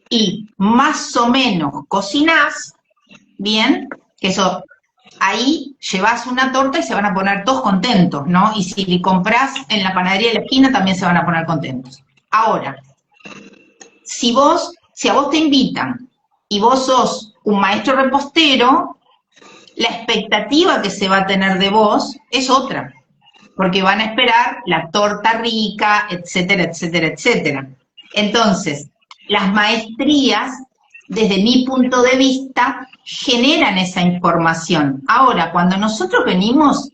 [SPEAKER 2] y más o menos cocinás, bien, que eso, ahí llevas una torta y se van a poner todos contentos, ¿no? Y si comprás en la panadería de la esquina también se van a poner contentos. Ahora, si a vos te invitan y vos sos un maestro repostero, la expectativa que se va a tener de vos es otra, porque van a esperar la torta rica, etcétera, etcétera, etcétera. Entonces, las maestrías, desde mi punto de vista, generan esa información. Ahora, cuando nosotros venimos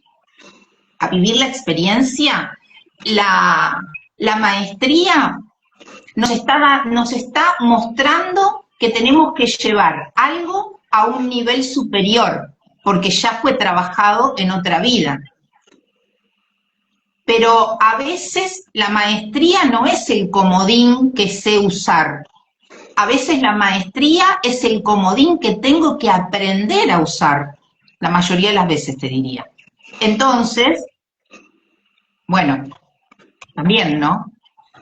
[SPEAKER 2] a vivir la experiencia, la maestría nos está mostrando que tenemos que llevar algo a un nivel superior, porque ya fue trabajado en otra vida. Pero a veces la maestría no es el comodín que sé usar. A veces la maestría es el comodín que tengo que aprender a usar. La mayoría de las veces te diría. Entonces, bueno, también, ¿no?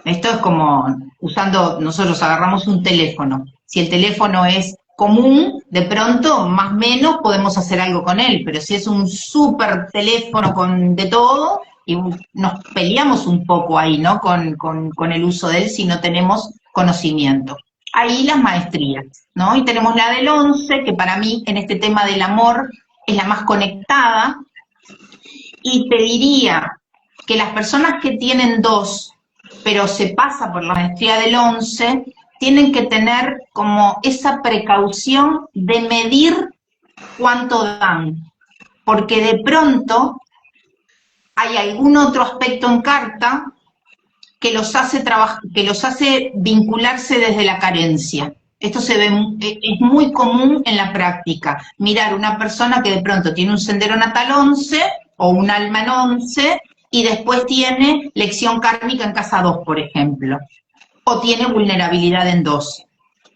[SPEAKER 2] Esto es como nosotros agarramos un teléfono. Si el teléfono es común, de pronto, más o menos, podemos hacer algo con él. Pero si es un súper teléfono con de todo, y nos peleamos un poco ahí, ¿no? Con el uso de él si no tenemos conocimiento. Ahí las maestrías, ¿no? Y tenemos la del 11, que para mí, en este tema del amor, es la más conectada. Y te diría que las personas que tienen 2, pero se pasa por la maestría del 11, tienen que tener como esa precaución de medir cuánto dan, porque de pronto hay algún otro aspecto en carta que los hace vincularse desde la carencia. Esto es muy común en la práctica, mirar una persona que de pronto tiene un sendero natal 11 o un alma en 11 y después tiene lección kármica en casa 2, por ejemplo. o tiene vulnerabilidad en 2.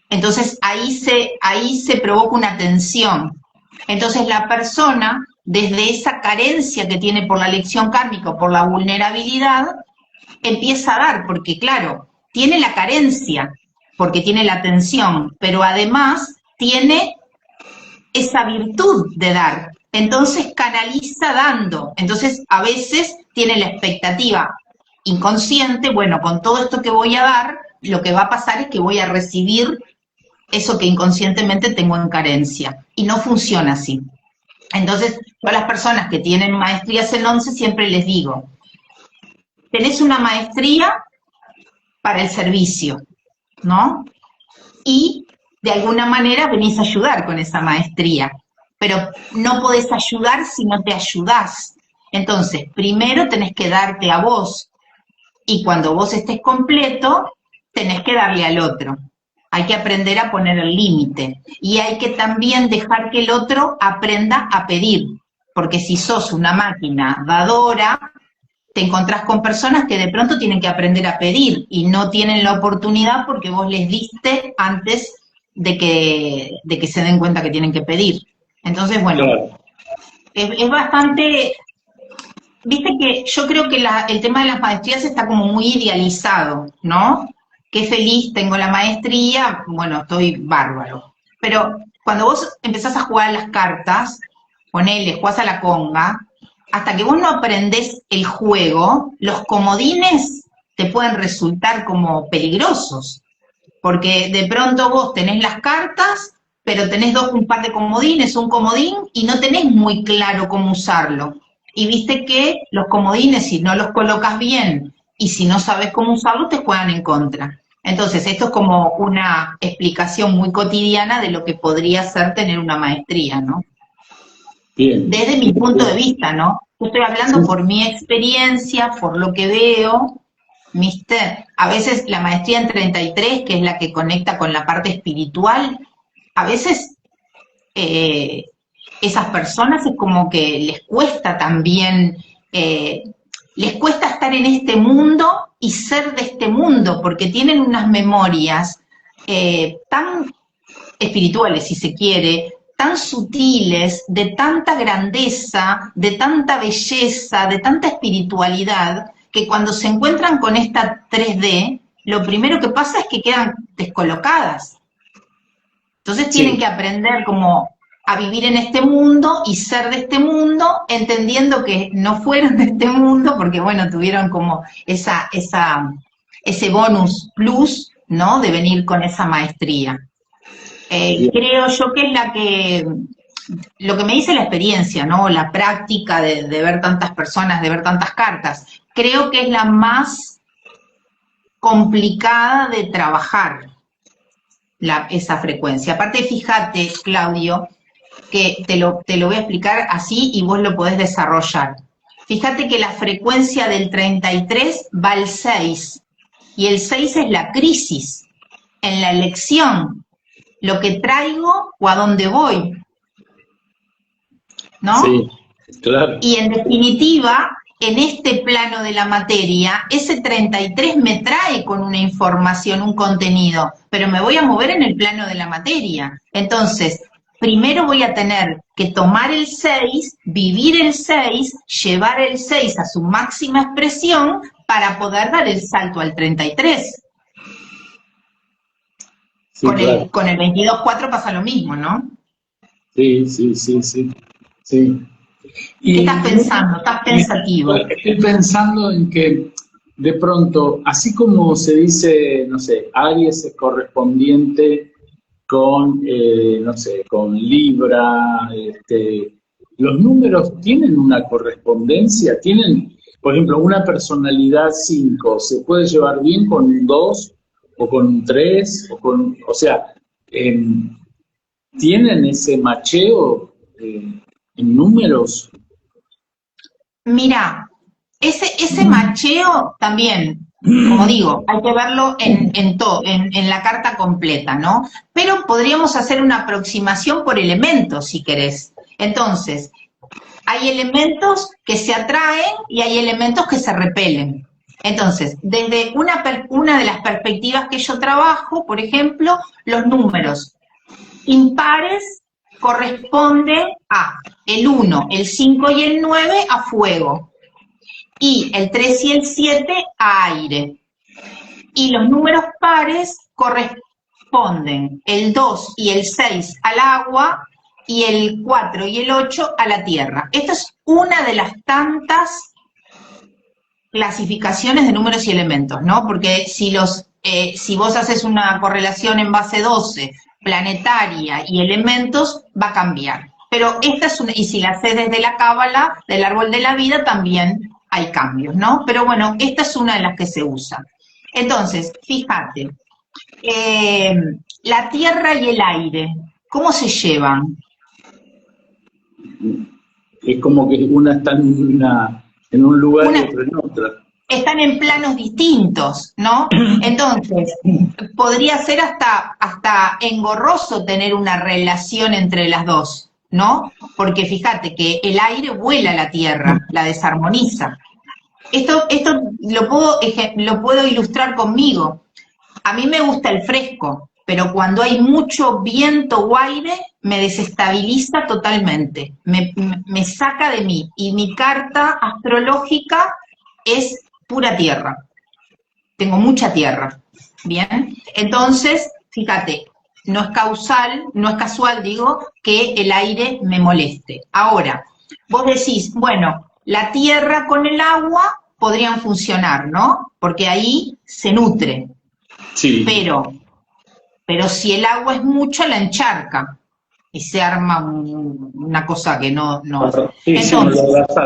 [SPEAKER 2] Entonces ahí se provoca una tensión. Entonces la persona, desde esa carencia que tiene por la lección kármica o por la vulnerabilidad, empieza a dar, porque claro, tiene la carencia, porque tiene la tensión, pero además tiene esa virtud de dar. Entonces canaliza dando. Entonces a veces tiene la expectativa inconsciente, bueno, con todo esto que voy a dar, lo que va a pasar es que voy a recibir eso que inconscientemente tengo en carencia. Y no funciona así. Entonces, yo a las personas que tienen maestrías en 11 siempre les digo, tenés una maestría para el servicio, ¿no? Y de alguna manera venís a ayudar con esa maestría, pero no podés ayudar si no te ayudás. Entonces, primero tenés que darte a vos, y cuando vos estés completo, tenés que darle al otro. Hay que aprender a poner el límite, y hay que también dejar que el otro aprenda a pedir, porque si sos una máquina dadora, te encontrás con personas que de pronto tienen que aprender a pedir, y no tienen la oportunidad porque vos les diste antes de que se den cuenta que tienen que pedir. Entonces, bueno, claro, es bastante... Viste que yo creo que el tema de las maestrías está como muy idealizado, ¿no? Qué feliz, tengo la maestría, bueno, estoy bárbaro. Pero cuando vos empezás a jugar las cartas, ponele, jugás a la conga, hasta que vos no aprendés el juego, los comodines te pueden resultar como peligrosos. Porque de pronto vos tenés las cartas, pero tenés un par de comodines, un comodín, y no tenés muy claro cómo usarlo. Y viste que los comodines, si no los colocas bien y si no sabes cómo usarlos, te juegan en contra. Entonces, esto es como una explicación muy cotidiana de lo que podría ser tener una maestría, ¿no? Bien. Desde mi punto de vista, ¿no? Yo estoy hablando por mi experiencia, por lo que veo, ¿viste? A veces la maestría en 33, que es la que conecta con la parte espiritual, a veces... esas personas es como que les cuesta también, les cuesta estar en este mundo y ser de este mundo, porque tienen unas memorias tan espirituales, si se quiere, tan sutiles, de tanta grandeza, de tanta belleza, de tanta espiritualidad, que cuando se encuentran con esta 3D, lo primero que pasa es que quedan descolocadas. Entonces tienen que aprender como a vivir en este mundo y ser de este mundo, entendiendo que no fueron de este mundo, porque bueno, tuvieron como ese bonus plus, ¿no?, de venir con esa maestría. Creo yo que es lo que me dice la experiencia, ¿no?, la práctica de ver tantas personas, de ver tantas cartas, creo que es la más complicada de trabajar, esa frecuencia. Aparte, fíjate, Claudio, que te lo voy a explicar así y vos lo podés desarrollar. Fíjate que la frecuencia del 33 va al 6, y el 6 es la crisis, en la elección, lo que traigo o a dónde voy, ¿no? Sí, claro. Y en definitiva, en este plano de la materia, ese 33 me trae con una información, un contenido, pero me voy a mover en el plano de la materia. Entonces, primero voy a tener que tomar el 6, vivir el 6, llevar el 6 a su máxima expresión para poder dar el salto al 33. Sí, claro. Con el 22-4 pasa lo mismo, ¿no? Sí. ¿Qué estás pensando? ¿Estás pensativo?
[SPEAKER 1] Estoy pensando en que, de pronto, así como se dice, no sé, Aries es correspondiente con, no sé, con Libra, los números tienen una correspondencia, tienen, por ejemplo, una personalidad 5, ¿se puede llevar bien con un 2 o con un 3? O sea, ¿tienen ese macheo en números?
[SPEAKER 2] Mira, ese macheo también, como digo, hay que verlo en la carta completa, ¿no? Pero podríamos hacer una aproximación por elementos, si querés. Entonces, hay elementos que se atraen y hay elementos que se repelen. Entonces, desde una de las perspectivas que yo trabajo, por ejemplo, los números impares corresponden a el 1, el 5 y el 9 a fuego, y el 3 y el 7 a aire. Y los números pares corresponden el 2 y el 6 al agua, y el 4 y el 8 a la tierra. Esta es una de las tantas clasificaciones de números y elementos, ¿no? Porque si vos haces una correlación en base 12, planetaria y elementos, va a cambiar. Pero esta es una, y si la haces desde la cábala, del árbol de la vida, también hay cambios, ¿no? Pero bueno, esta es una de las que se usa. Entonces, fíjate, la tierra y el aire, ¿cómo se llevan?
[SPEAKER 1] Es como que una está en un lugar y otra en otra.
[SPEAKER 2] Están en planos distintos, ¿no? Entonces, podría ser hasta engorroso tener una relación entre las dos, ¿no? Porque fíjate que el aire vuela a la tierra, la desarmoniza. Esto lo puedo ilustrar conmigo. A mí me gusta el fresco, pero cuando hay mucho viento o aire, me desestabiliza totalmente, me saca de mí. Y mi carta astrológica es pura tierra. Tengo mucha tierra, ¿bien? Entonces, fíjate, no es casual, digo, que el aire me moleste. Ahora, vos decís, bueno, la tierra con el agua podrían funcionar, ¿no? Porque ahí se nutre.
[SPEAKER 1] Sí.
[SPEAKER 2] Pero si el agua es mucha, la encharca y se arma una cosa que no.
[SPEAKER 1] Sí,
[SPEAKER 2] entonces,
[SPEAKER 1] sí,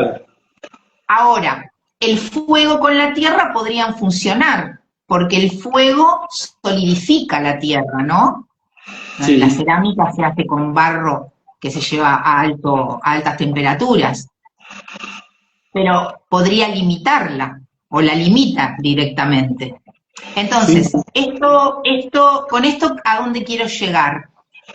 [SPEAKER 2] ahora, el fuego con la tierra podrían funcionar, porque el fuego solidifica la tierra, ¿no?
[SPEAKER 1] Sí.
[SPEAKER 2] La cerámica se hace con barro que se lleva a altas temperaturas, pero podría limitarla, o la limita directamente. Entonces,
[SPEAKER 1] sí.
[SPEAKER 2] con esto, ¿a dónde quiero llegar?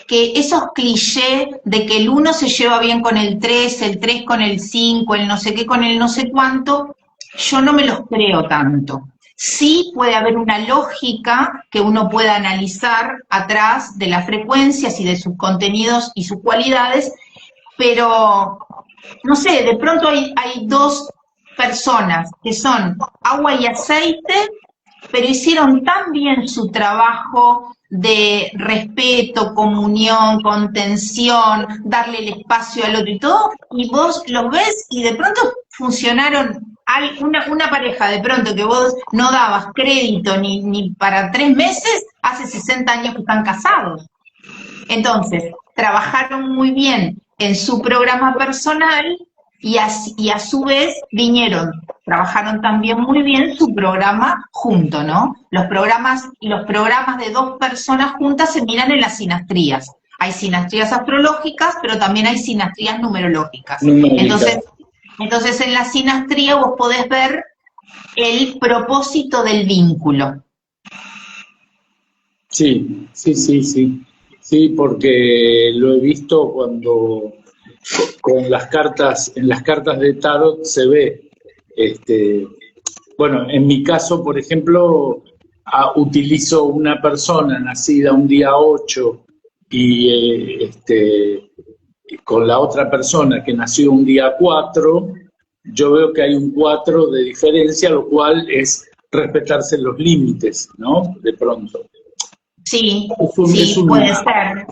[SPEAKER 2] Que esos clichés de que el 1 se lleva bien con el 3 con el 5, el no sé qué con el no sé cuánto, yo no me los creo tanto. Sí puede haber una lógica que uno pueda analizar atrás de las frecuencias y de sus contenidos y sus cualidades, pero, no sé, de pronto hay dos personas que son agua y aceite, pero hicieron tan bien su trabajo de respeto, comunión, contención, darle el espacio al otro y todo, y vos los ves y de pronto funcionaron. Una pareja de pronto que vos no dabas crédito ni para 3 meses, hace 60 años que están casados. Entonces, trabajaron muy bien en su programa personal y a su vez trabajaron también muy bien su programa junto, ¿no? Los programas de 2 personas juntas se miran en las sinastrías. Hay sinastrías astrológicas, pero también hay sinastrías numerológicas. Entonces en la sinastría vos podés ver el propósito del vínculo.
[SPEAKER 1] Sí. Sí, porque lo he visto cuando en las cartas de tarot se ve, bueno, en mi caso, por ejemplo, utilizo una persona nacida un día 8 y con la otra persona que nació un día 4, yo veo que hay un 4 de diferencia, lo cual es respetarse los límites, ¿no? De pronto.
[SPEAKER 2] Sí, puede ser,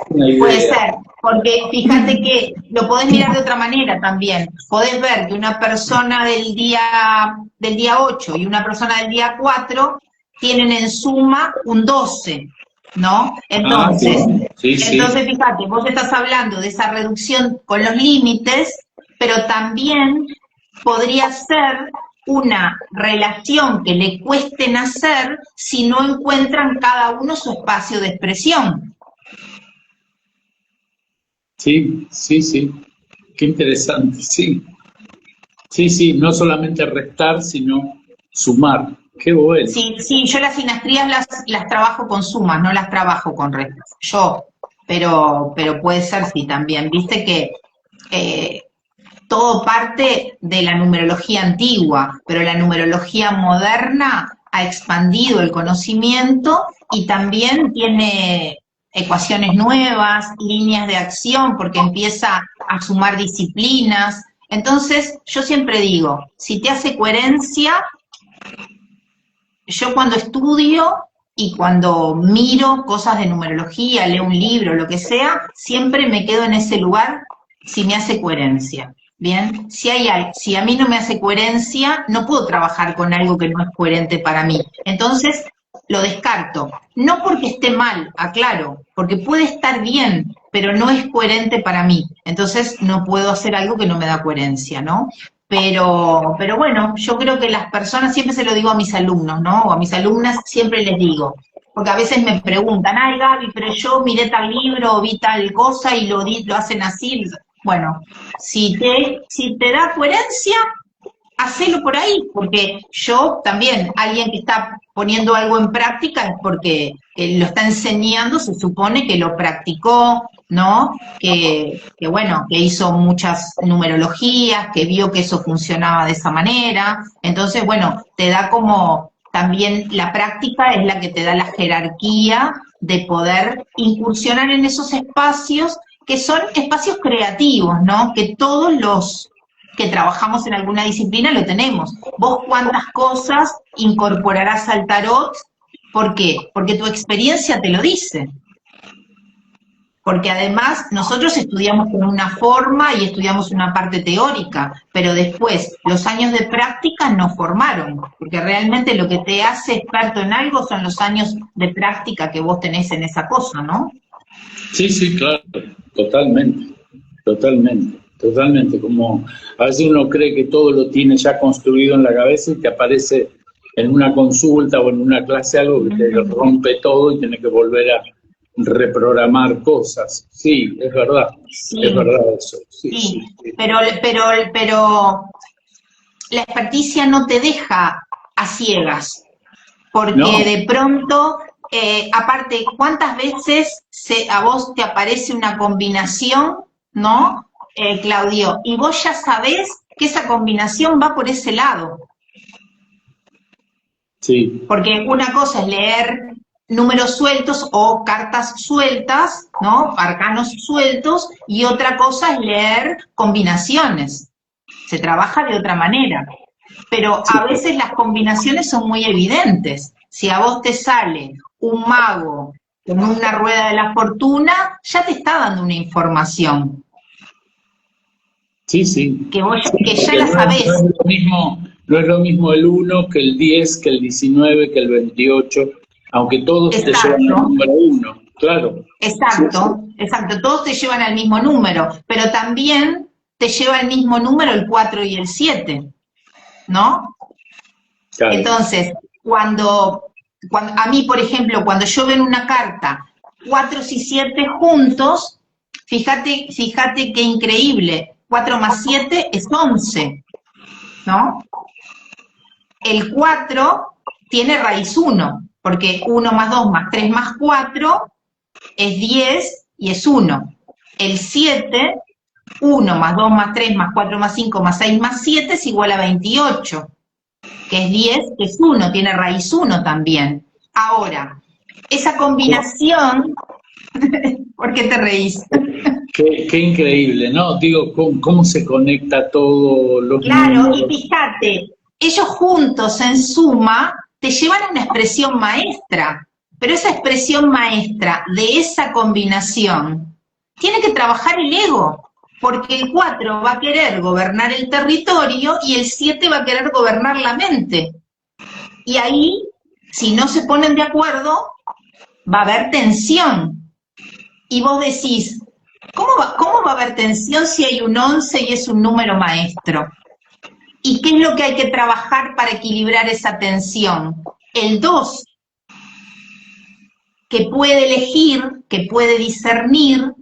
[SPEAKER 2] porque fíjate que lo podés mirar de otra manera también. Podés ver que una persona del día 8 y una persona del día 4 tienen en suma un 12, ¿no? Entonces, entonces fíjate, vos estás hablando de esa reducción con los límites, pero también podría ser una relación que le cueste nacer si no encuentran cada uno su espacio de expresión.
[SPEAKER 1] Sí. Qué interesante, sí. Sí, no solamente restar, sino sumar. Qué bueno.
[SPEAKER 2] Sí, yo las sinastrías las trabajo con sumas, no las trabajo con restas. Pero puede ser sí también. Viste que todo parte de la numerología antigua, pero la numerología moderna ha expandido el conocimiento y también tiene ecuaciones nuevas, líneas de acción, porque empieza a sumar disciplinas. Entonces, yo siempre digo, si te hace coherencia, yo cuando estudio y cuando miro cosas de numerología, leo un libro, lo que sea, siempre me quedo en ese lugar si me hace coherencia. Bien, si a mí no me hace coherencia, no puedo trabajar con algo que no es coherente para mí. Entonces, lo descarto. No porque esté mal, aclaro, porque puede estar bien, pero no es coherente para mí. Entonces, no puedo hacer algo que no me da coherencia, ¿no? Pero bueno, yo creo que las personas, siempre se lo digo a mis alumnos, ¿no? O a mis alumnas siempre les digo, porque a veces me preguntan, ay Gaby, pero yo miré tal libro, o vi tal cosa y lo hacen así. Bueno, si te da coherencia, hacelo por ahí, porque yo también, alguien que está poniendo algo en práctica es porque lo está enseñando, se supone que lo practicó, ¿no? Que bueno, que hizo muchas numerologías, que vio que eso funcionaba de esa manera. Entonces, bueno, te da como, también la práctica es la que te da la jerarquía de poder incursionar en esos espacios que son espacios creativos, ¿no? Que todos los que trabajamos en alguna disciplina lo tenemos. ¿Vos cuántas cosas incorporarás al tarot? ¿Por qué? Porque tu experiencia te lo dice. Porque además nosotros estudiamos con una forma y estudiamos una parte teórica, pero después los años de práctica nos formaron, porque realmente lo que te hace experto en algo son los años de práctica que vos tenés en esa cosa, ¿no?
[SPEAKER 1] Sí, sí, claro, totalmente, totalmente, totalmente. Como a veces uno cree que todo lo tiene ya construido en la cabeza y te aparece en una consulta o en una clase algo que te rompe todo y tienes que volver a reprogramar cosas. Sí, es verdad,
[SPEAKER 2] sí,
[SPEAKER 1] es verdad eso. Sí,
[SPEAKER 2] sí.
[SPEAKER 1] Sí, sí.
[SPEAKER 2] Pero la experticia no te deja a ciegas, porque
[SPEAKER 1] No,
[SPEAKER 2] de pronto, aparte, ¿cuántas veces a vos te aparece una combinación, ¿no, Claudio? Y vos ya sabés que esa combinación va por ese lado.
[SPEAKER 1] sí,
[SPEAKER 2] Porque una cosa es leer números sueltos o cartas sueltas, ¿no? Arcanos sueltos, y otra cosa es leer combinaciones. Se trabaja de otra manera. Pero
[SPEAKER 1] sí.
[SPEAKER 2] a veces las combinaciones son muy evidentes. Si a vos te sale un mago con una rueda de la fortuna, ya te está dando una información
[SPEAKER 1] Sí, sí.
[SPEAKER 2] que ya
[SPEAKER 1] Porque
[SPEAKER 2] la sabés.
[SPEAKER 1] no es lo mismo el 1 que el 10, que el 19, que el 28, aunque todos te llevan al
[SPEAKER 2] Exacto.
[SPEAKER 1] número 1, claro.
[SPEAKER 2] Exacto, exacto, todos te llevan al mismo número, pero también te lleva al mismo número el 4 y el 7, ¿no?
[SPEAKER 1] Claro.
[SPEAKER 2] Entonces, cuando a mí, por ejemplo, cuando yo veo en una carta 4 y 7 juntos, fíjate qué increíble, 4 más 7 es 11, ¿no? El 4 tiene raíz 1, porque 1 más 2 más 3 más 4 es 10 y es 1. El 7, 1 más 2 más 3 más 4 más 5 más 6 más 7 es igual a 28, que es 10, que es 1, tiene raíz 1 también. Ahora, esa combinación, ¿por qué te reís?
[SPEAKER 1] Qué increíble, ¿no? Digo, ¿cómo se conecta todo?
[SPEAKER 2] Claro, y fíjate, ellos juntos en suma te llevan a una expresión maestra, pero esa expresión maestra de esa combinación tiene que trabajar el ego, porque el 4 va a querer gobernar el territorio y el 7 va a querer gobernar la mente. Y ahí, si no se ponen de acuerdo, va a haber tensión. Y vos decís, ¿cómo va a haber tensión si hay un 11 y es un número maestro? ¿Y qué es lo que hay que trabajar para equilibrar esa tensión? El 2, que puede elegir, que puede discernir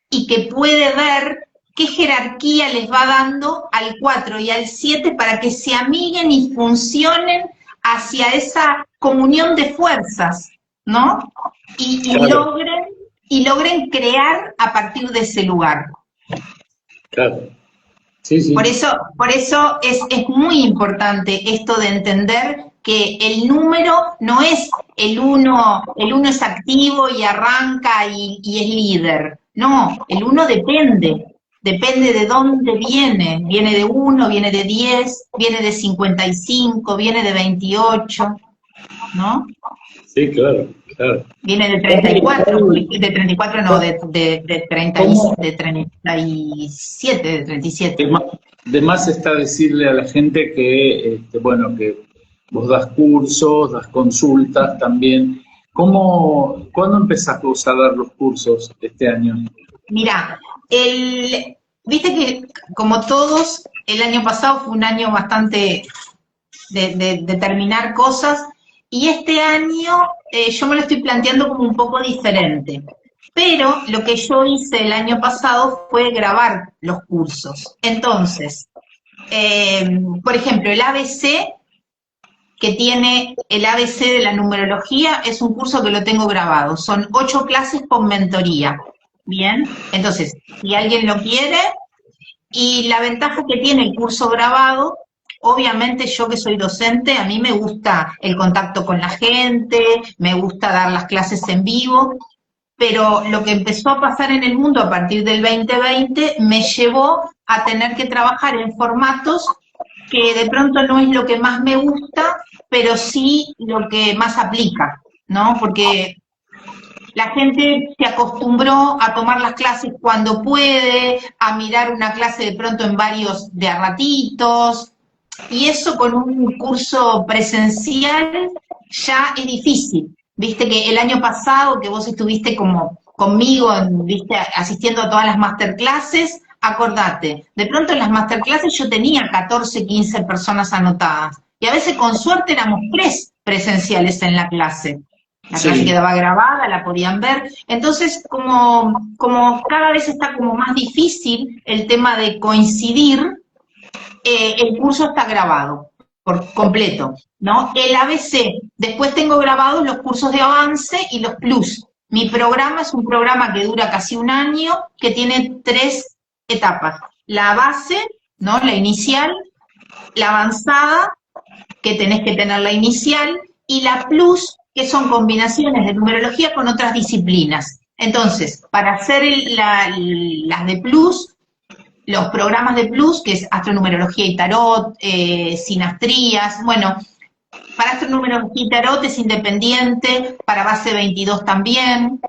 [SPEAKER 2] y que puede ver qué jerarquía les va dando al 4 y al 7 para que se amiguen y funcionen hacia esa comunión de fuerzas, ¿no?
[SPEAKER 1] Claro.
[SPEAKER 2] Y logren crear a partir de ese lugar.
[SPEAKER 1] Claro. Sí, sí.
[SPEAKER 2] Por eso es muy importante esto de entender que el número no es el uno es activo y arranca y es líder. No, el uno depende de dónde viene. Viene de 1, viene de 10, viene de 55, viene de 28, ¿no?
[SPEAKER 1] Sí, claro, claro.
[SPEAKER 2] Viene de 34, de 34 no, de 30 de 37, de 37.
[SPEAKER 1] De más está decirle a la gente que, bueno, que vos das cursos, das consultas también. ¿Cuándo empezaste vos a dar los cursos este año?
[SPEAKER 2] Mira, viste que como todos, el año pasado fue un año bastante de terminar cosas, y este año yo me lo estoy planteando como un poco diferente. Pero lo que yo hice el año pasado fue grabar los cursos. Entonces, por ejemplo, el ABC, que tiene el ABC de la numerología, es un curso que lo tengo grabado. Son 8 clases con mentoría. Bien, entonces, si alguien lo quiere, y la ventaja que tiene el curso grabado, obviamente yo que soy docente, a mí me gusta el contacto con la gente, me gusta dar las clases en vivo, pero lo que empezó a pasar en el mundo a partir del 2020 me llevó a tener que trabajar en formatos que de pronto no es lo que más me gusta, pero sí lo que más aplica, ¿no? Porque la gente se acostumbró a tomar las clases cuando puede, a mirar una clase de pronto en varios de a ratitos, y eso con un curso presencial ya es difícil. Viste que el año pasado que vos estuviste como conmigo, viste, asistiendo a todas las masterclasses, acordate, de pronto en las masterclasses yo tenía 14, 15 personas anotadas, y a veces con suerte éramos 3 presenciales en la clase. La clase quedaba grabada, la podían ver. Entonces, como cada vez está como más difícil el tema de coincidir, el curso está grabado por completo, ¿no? El ABC. Después tengo grabados los cursos de avance y los plus. Mi programa es un programa que dura casi un año, que tiene 3 etapas. La base, ¿no? La inicial, la avanzada, que tenés que tener la inicial, y la plus, que son combinaciones de numerología con otras disciplinas. Entonces, para hacer las de plus, los programas de plus, que es astronumerología y tarot, sinastrías, bueno, para astronumerología y tarot es independiente, para base 22 también,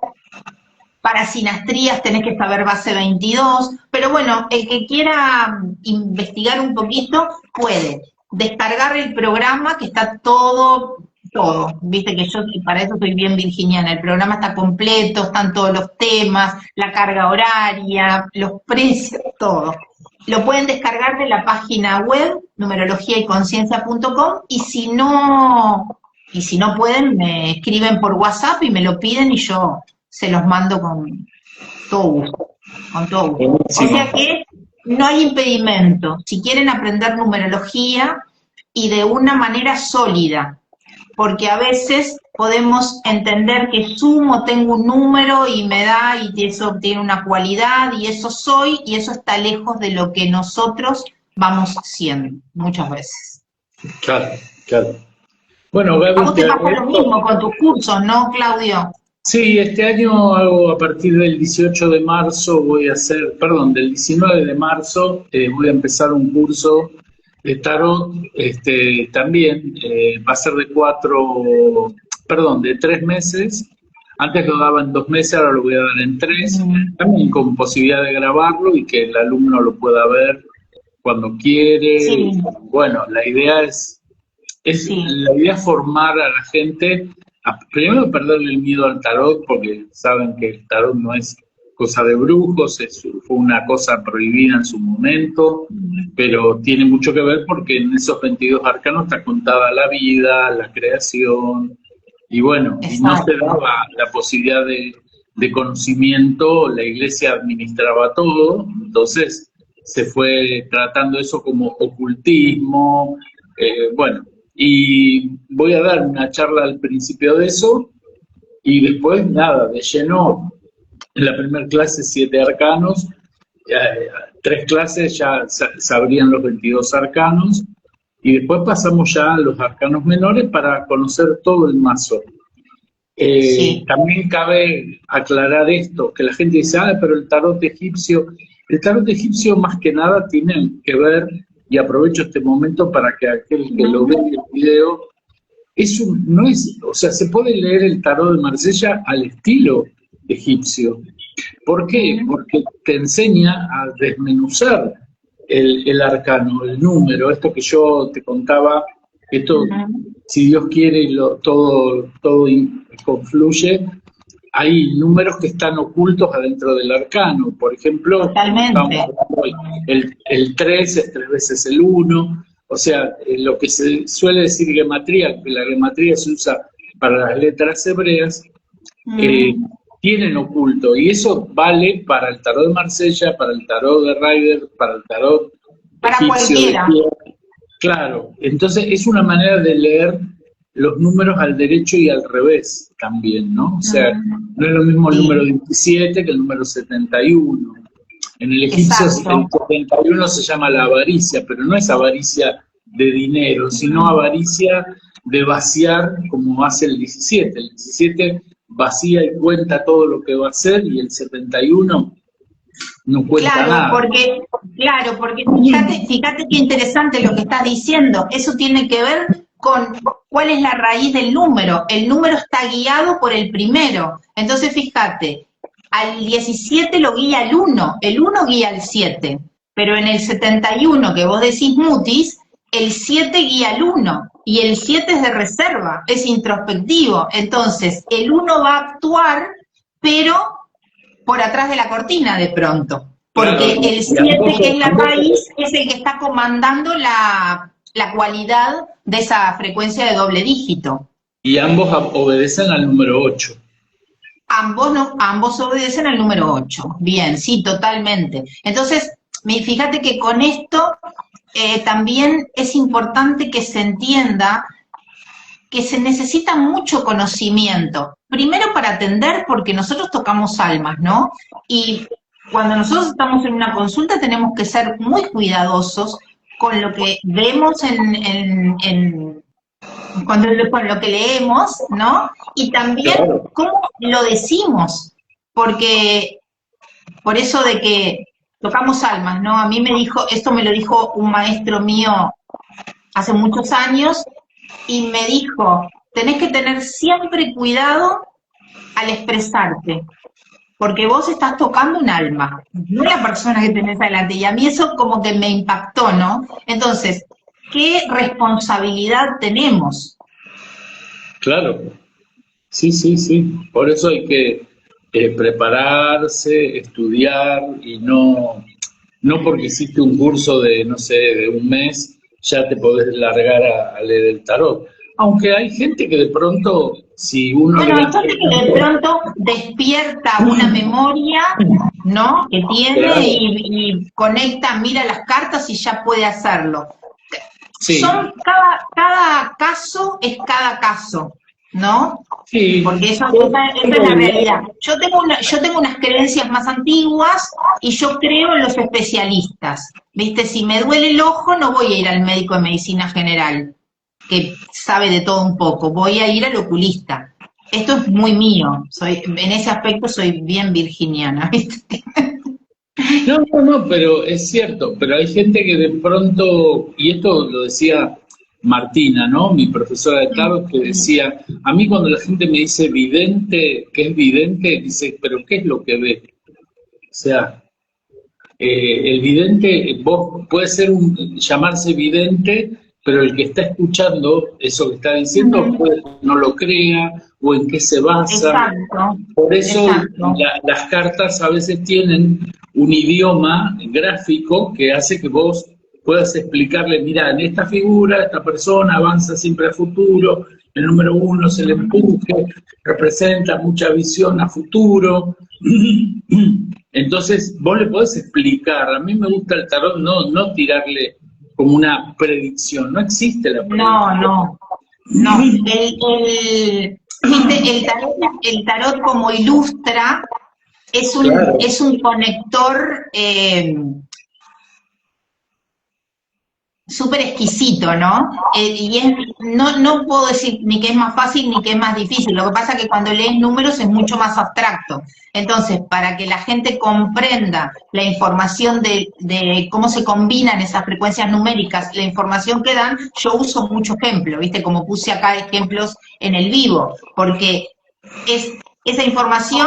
[SPEAKER 2] para sinastrías tenés que saber base 22, pero bueno, el que quiera investigar un poquito puede descargar el programa, que está todo, viste que yo para eso soy bien virginiana, el programa está completo, están todos los temas, la carga horaria, los precios, todo. Lo pueden descargar de la página web, numerologiayconciencia.com, y si no pueden, me escriben por WhatsApp y me lo piden y yo se los mando con todo gusto, con todo gusto. O sea que no hay impedimento. Si quieren aprender numerología y de una manera sólida, porque a veces podemos entender que sumo, tengo un número y me da, y eso tiene una cualidad, y eso soy, y eso está lejos de lo que nosotros vamos siendo, muchas veces.
[SPEAKER 1] Claro, claro. Bueno, Gaby,
[SPEAKER 2] a vos te pasa lo mismo con tus cursos, ¿no, Claudio?
[SPEAKER 1] Sí, este año hago a partir del 18 de marzo, del 19 de marzo, voy a empezar un curso de tarot, también va a ser de 3 meses. Antes lo daba en 2 meses, ahora lo voy a dar en 3, también con posibilidad de grabarlo y que el alumno lo pueda ver cuando quiere. Sí. Bueno, la idea es formar a la gente, primero perderle el miedo al tarot, porque saben que el tarot no es cosa de brujos, fue una cosa prohibida en su momento, pero tiene mucho que ver porque en esos 22 arcanos está contada la vida, la creación, y bueno, y no se daba la posibilidad de conocimiento, la iglesia administraba todo, entonces se fue tratando eso como ocultismo, bueno, y voy a dar una charla al principio de eso, y después nada, de lleno, en la primera clase 7 arcanos, 3 clases ya sabrían los 22 arcanos, y después pasamos ya a los arcanos menores para conocer todo el mazo.
[SPEAKER 2] Sí.
[SPEAKER 1] También cabe aclarar esto, que la gente dice, pero el tarot egipcio más que nada tiene que ver, y aprovecho este momento para que aquel que lo ve en el video, o sea, se puede leer el tarot de Marsella al estilo egipcio. ¿Por qué? Porque te enseña a desmenuzar el arcano, el número, esto que yo te contaba, esto, si Dios quiere, todo confluye. Hay números que están ocultos adentro del arcano. Por ejemplo, el 3 es 3 veces el 1. O sea, lo que se suele decir gematría, que la gematría se usa para las letras hebreas, tienen oculto. Y eso vale para el tarot de Marsella, para el tarot de Rider, para el tarot
[SPEAKER 2] para
[SPEAKER 1] egipcio.
[SPEAKER 2] Cualquiera.
[SPEAKER 1] Claro, entonces es una manera de leer los números al derecho y al revés también, ¿no? O sea, no es lo mismo el número 27 que el número 71. En el egipcio el 71 se llama la avaricia, pero no es avaricia de dinero, sino avaricia de vaciar como hace el 17. El 17 vacía y cuenta todo lo que va a hacer, y el 71 no cuenta nada.
[SPEAKER 2] Porque fíjate qué interesante lo que estás diciendo. Eso tiene que ver con cuál es la raíz del número. El número está guiado por el primero. Entonces, fíjate, al 17 lo guía el 1 guía el 7, pero en el 71, que vos decís mutis, el 7 guía el 1, y el 7 es de reserva, es introspectivo. Entonces, el 1 va a actuar, pero por atrás de la cortina de pronto, porque el 7, que es la raíz, es el que está comandando la cualidad de esa frecuencia de doble dígito.
[SPEAKER 1] Y ambos obedecen al número 8.
[SPEAKER 2] Ambos obedecen al número 8. Bien, sí, totalmente. Entonces, fíjate que con esto también es importante que se entienda que se necesita mucho conocimiento. Primero para atender, porque nosotros tocamos almas, ¿no? Y cuando nosotros estamos en una consulta tenemos que ser muy cuidadosos con lo que vemos con lo que leemos, ¿no? Y también cómo lo decimos, porque por eso de que tocamos almas, ¿no? A mí esto me lo dijo un maestro mío hace muchos años, y me dijo, tenés que tener siempre cuidado al expresarte, porque vos estás tocando un alma, no la persona que tenés adelante, y a mí eso como que me impactó, ¿no? Entonces, ¿qué responsabilidad tenemos?
[SPEAKER 1] Claro, sí, por eso hay que prepararse, estudiar, y no porque hiciste un curso de, no sé, de un mes, ya te podés largar a leer el tarot. Aunque hay gente que de pronto, si uno...
[SPEAKER 2] Bueno, hay gente que de pronto despierta una memoria, ¿no?, que tiene, y conecta, mira las cartas y ya puede hacerlo. Sí. Cada caso es cada caso, ¿no? Sí. Porque esa es la realidad. Yo tengo unas creencias más antiguas y yo creo en los especialistas. ¿Viste? Si me duele el ojo, no voy a ir al médico de medicina general, que sabe de todo un poco, voy a ir al oculista. Esto es muy mío, en ese aspecto soy bien virginiana, ¿viste?
[SPEAKER 1] No, pero es cierto, pero hay gente que de pronto, y esto lo decía Martina, ¿no?, mi profesora de tarot, que decía, a mí cuando la gente me dice vidente, ¿qué es vidente?, dice, pero ¿qué es lo que ve? O sea, el vidente, vos puede ser llamarse vidente, pero el que está escuchando eso que está diciendo puede que no lo crea, o en qué se basa.
[SPEAKER 2] Exacto.
[SPEAKER 1] Por eso las cartas a veces tienen un idioma gráfico que hace que vos puedas explicarle, mira, en esta figura, esta persona avanza siempre a futuro, el número 1 se le empuje, representa mucha visión a futuro. Entonces, vos le podés explicar. A mí me gusta el tarot, no tirarle como una predicción, no existe la predicción.
[SPEAKER 2] No. El tarot como ilustra es un conector súper exquisito, ¿no? No puedo decir ni que es más fácil ni que es más difícil, lo que pasa es que cuando lees números es mucho más abstracto. Entonces, para que la gente comprenda la información de cómo se combinan esas frecuencias numéricas, la información que dan, yo uso mucho ejemplo, ¿viste? Como puse acá ejemplos en el vivo, porque esa información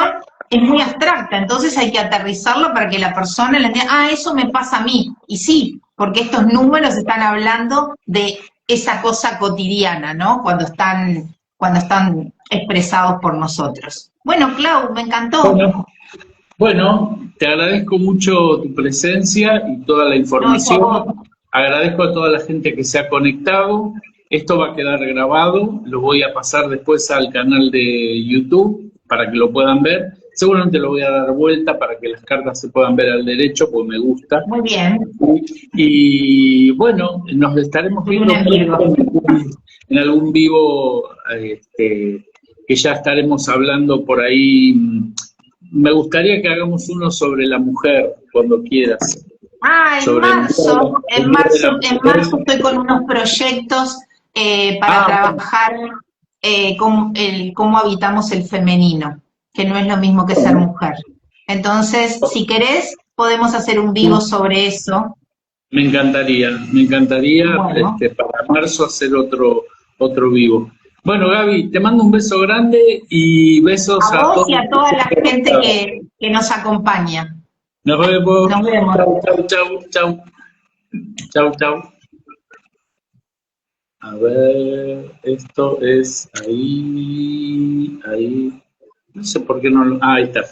[SPEAKER 2] es muy abstracta, entonces hay que aterrizarlo para que la persona le entienda, ah, eso me pasa a mí, y sí, porque estos números están hablando de esa cosa cotidiana, ¿no? Cuando están expresados por nosotros. Bueno, Clau, me encantó.
[SPEAKER 1] Bueno, bueno, te agradezco mucho tu presencia y toda la
[SPEAKER 2] No, es a vos.
[SPEAKER 1] información. Agradezco a toda la gente que se ha conectado. Esto va a quedar grabado, lo voy a pasar después al canal de YouTube para que lo puedan ver. Seguramente lo voy a dar vuelta para que las cartas se puedan ver al derecho, porque me gusta.
[SPEAKER 2] Muy bien.
[SPEAKER 1] Y bueno, nos estaremos viendo en algún vivo que ya estaremos hablando por ahí. Me gustaría que hagamos uno sobre la mujer, cuando quieras.
[SPEAKER 2] Ah, en marzo estoy con unos proyectos para trabajar cómo habitamos el femenino, que no es lo mismo que ser mujer. Entonces, si querés, podemos hacer un vivo sobre eso.
[SPEAKER 1] Me encantaría
[SPEAKER 2] Bueno.
[SPEAKER 1] para marzo hacer otro vivo. Bueno, Gaby, te mando un beso grande y besos
[SPEAKER 2] A
[SPEAKER 1] a
[SPEAKER 2] vos
[SPEAKER 1] todos.
[SPEAKER 2] y a toda la gente que nos acompaña.
[SPEAKER 1] Nos vemos.
[SPEAKER 2] Nos vemos.
[SPEAKER 1] Chau, chau, chau. Chau, chau. A ver, esto es ahí. No sé por qué no lo... Ah, ahí está.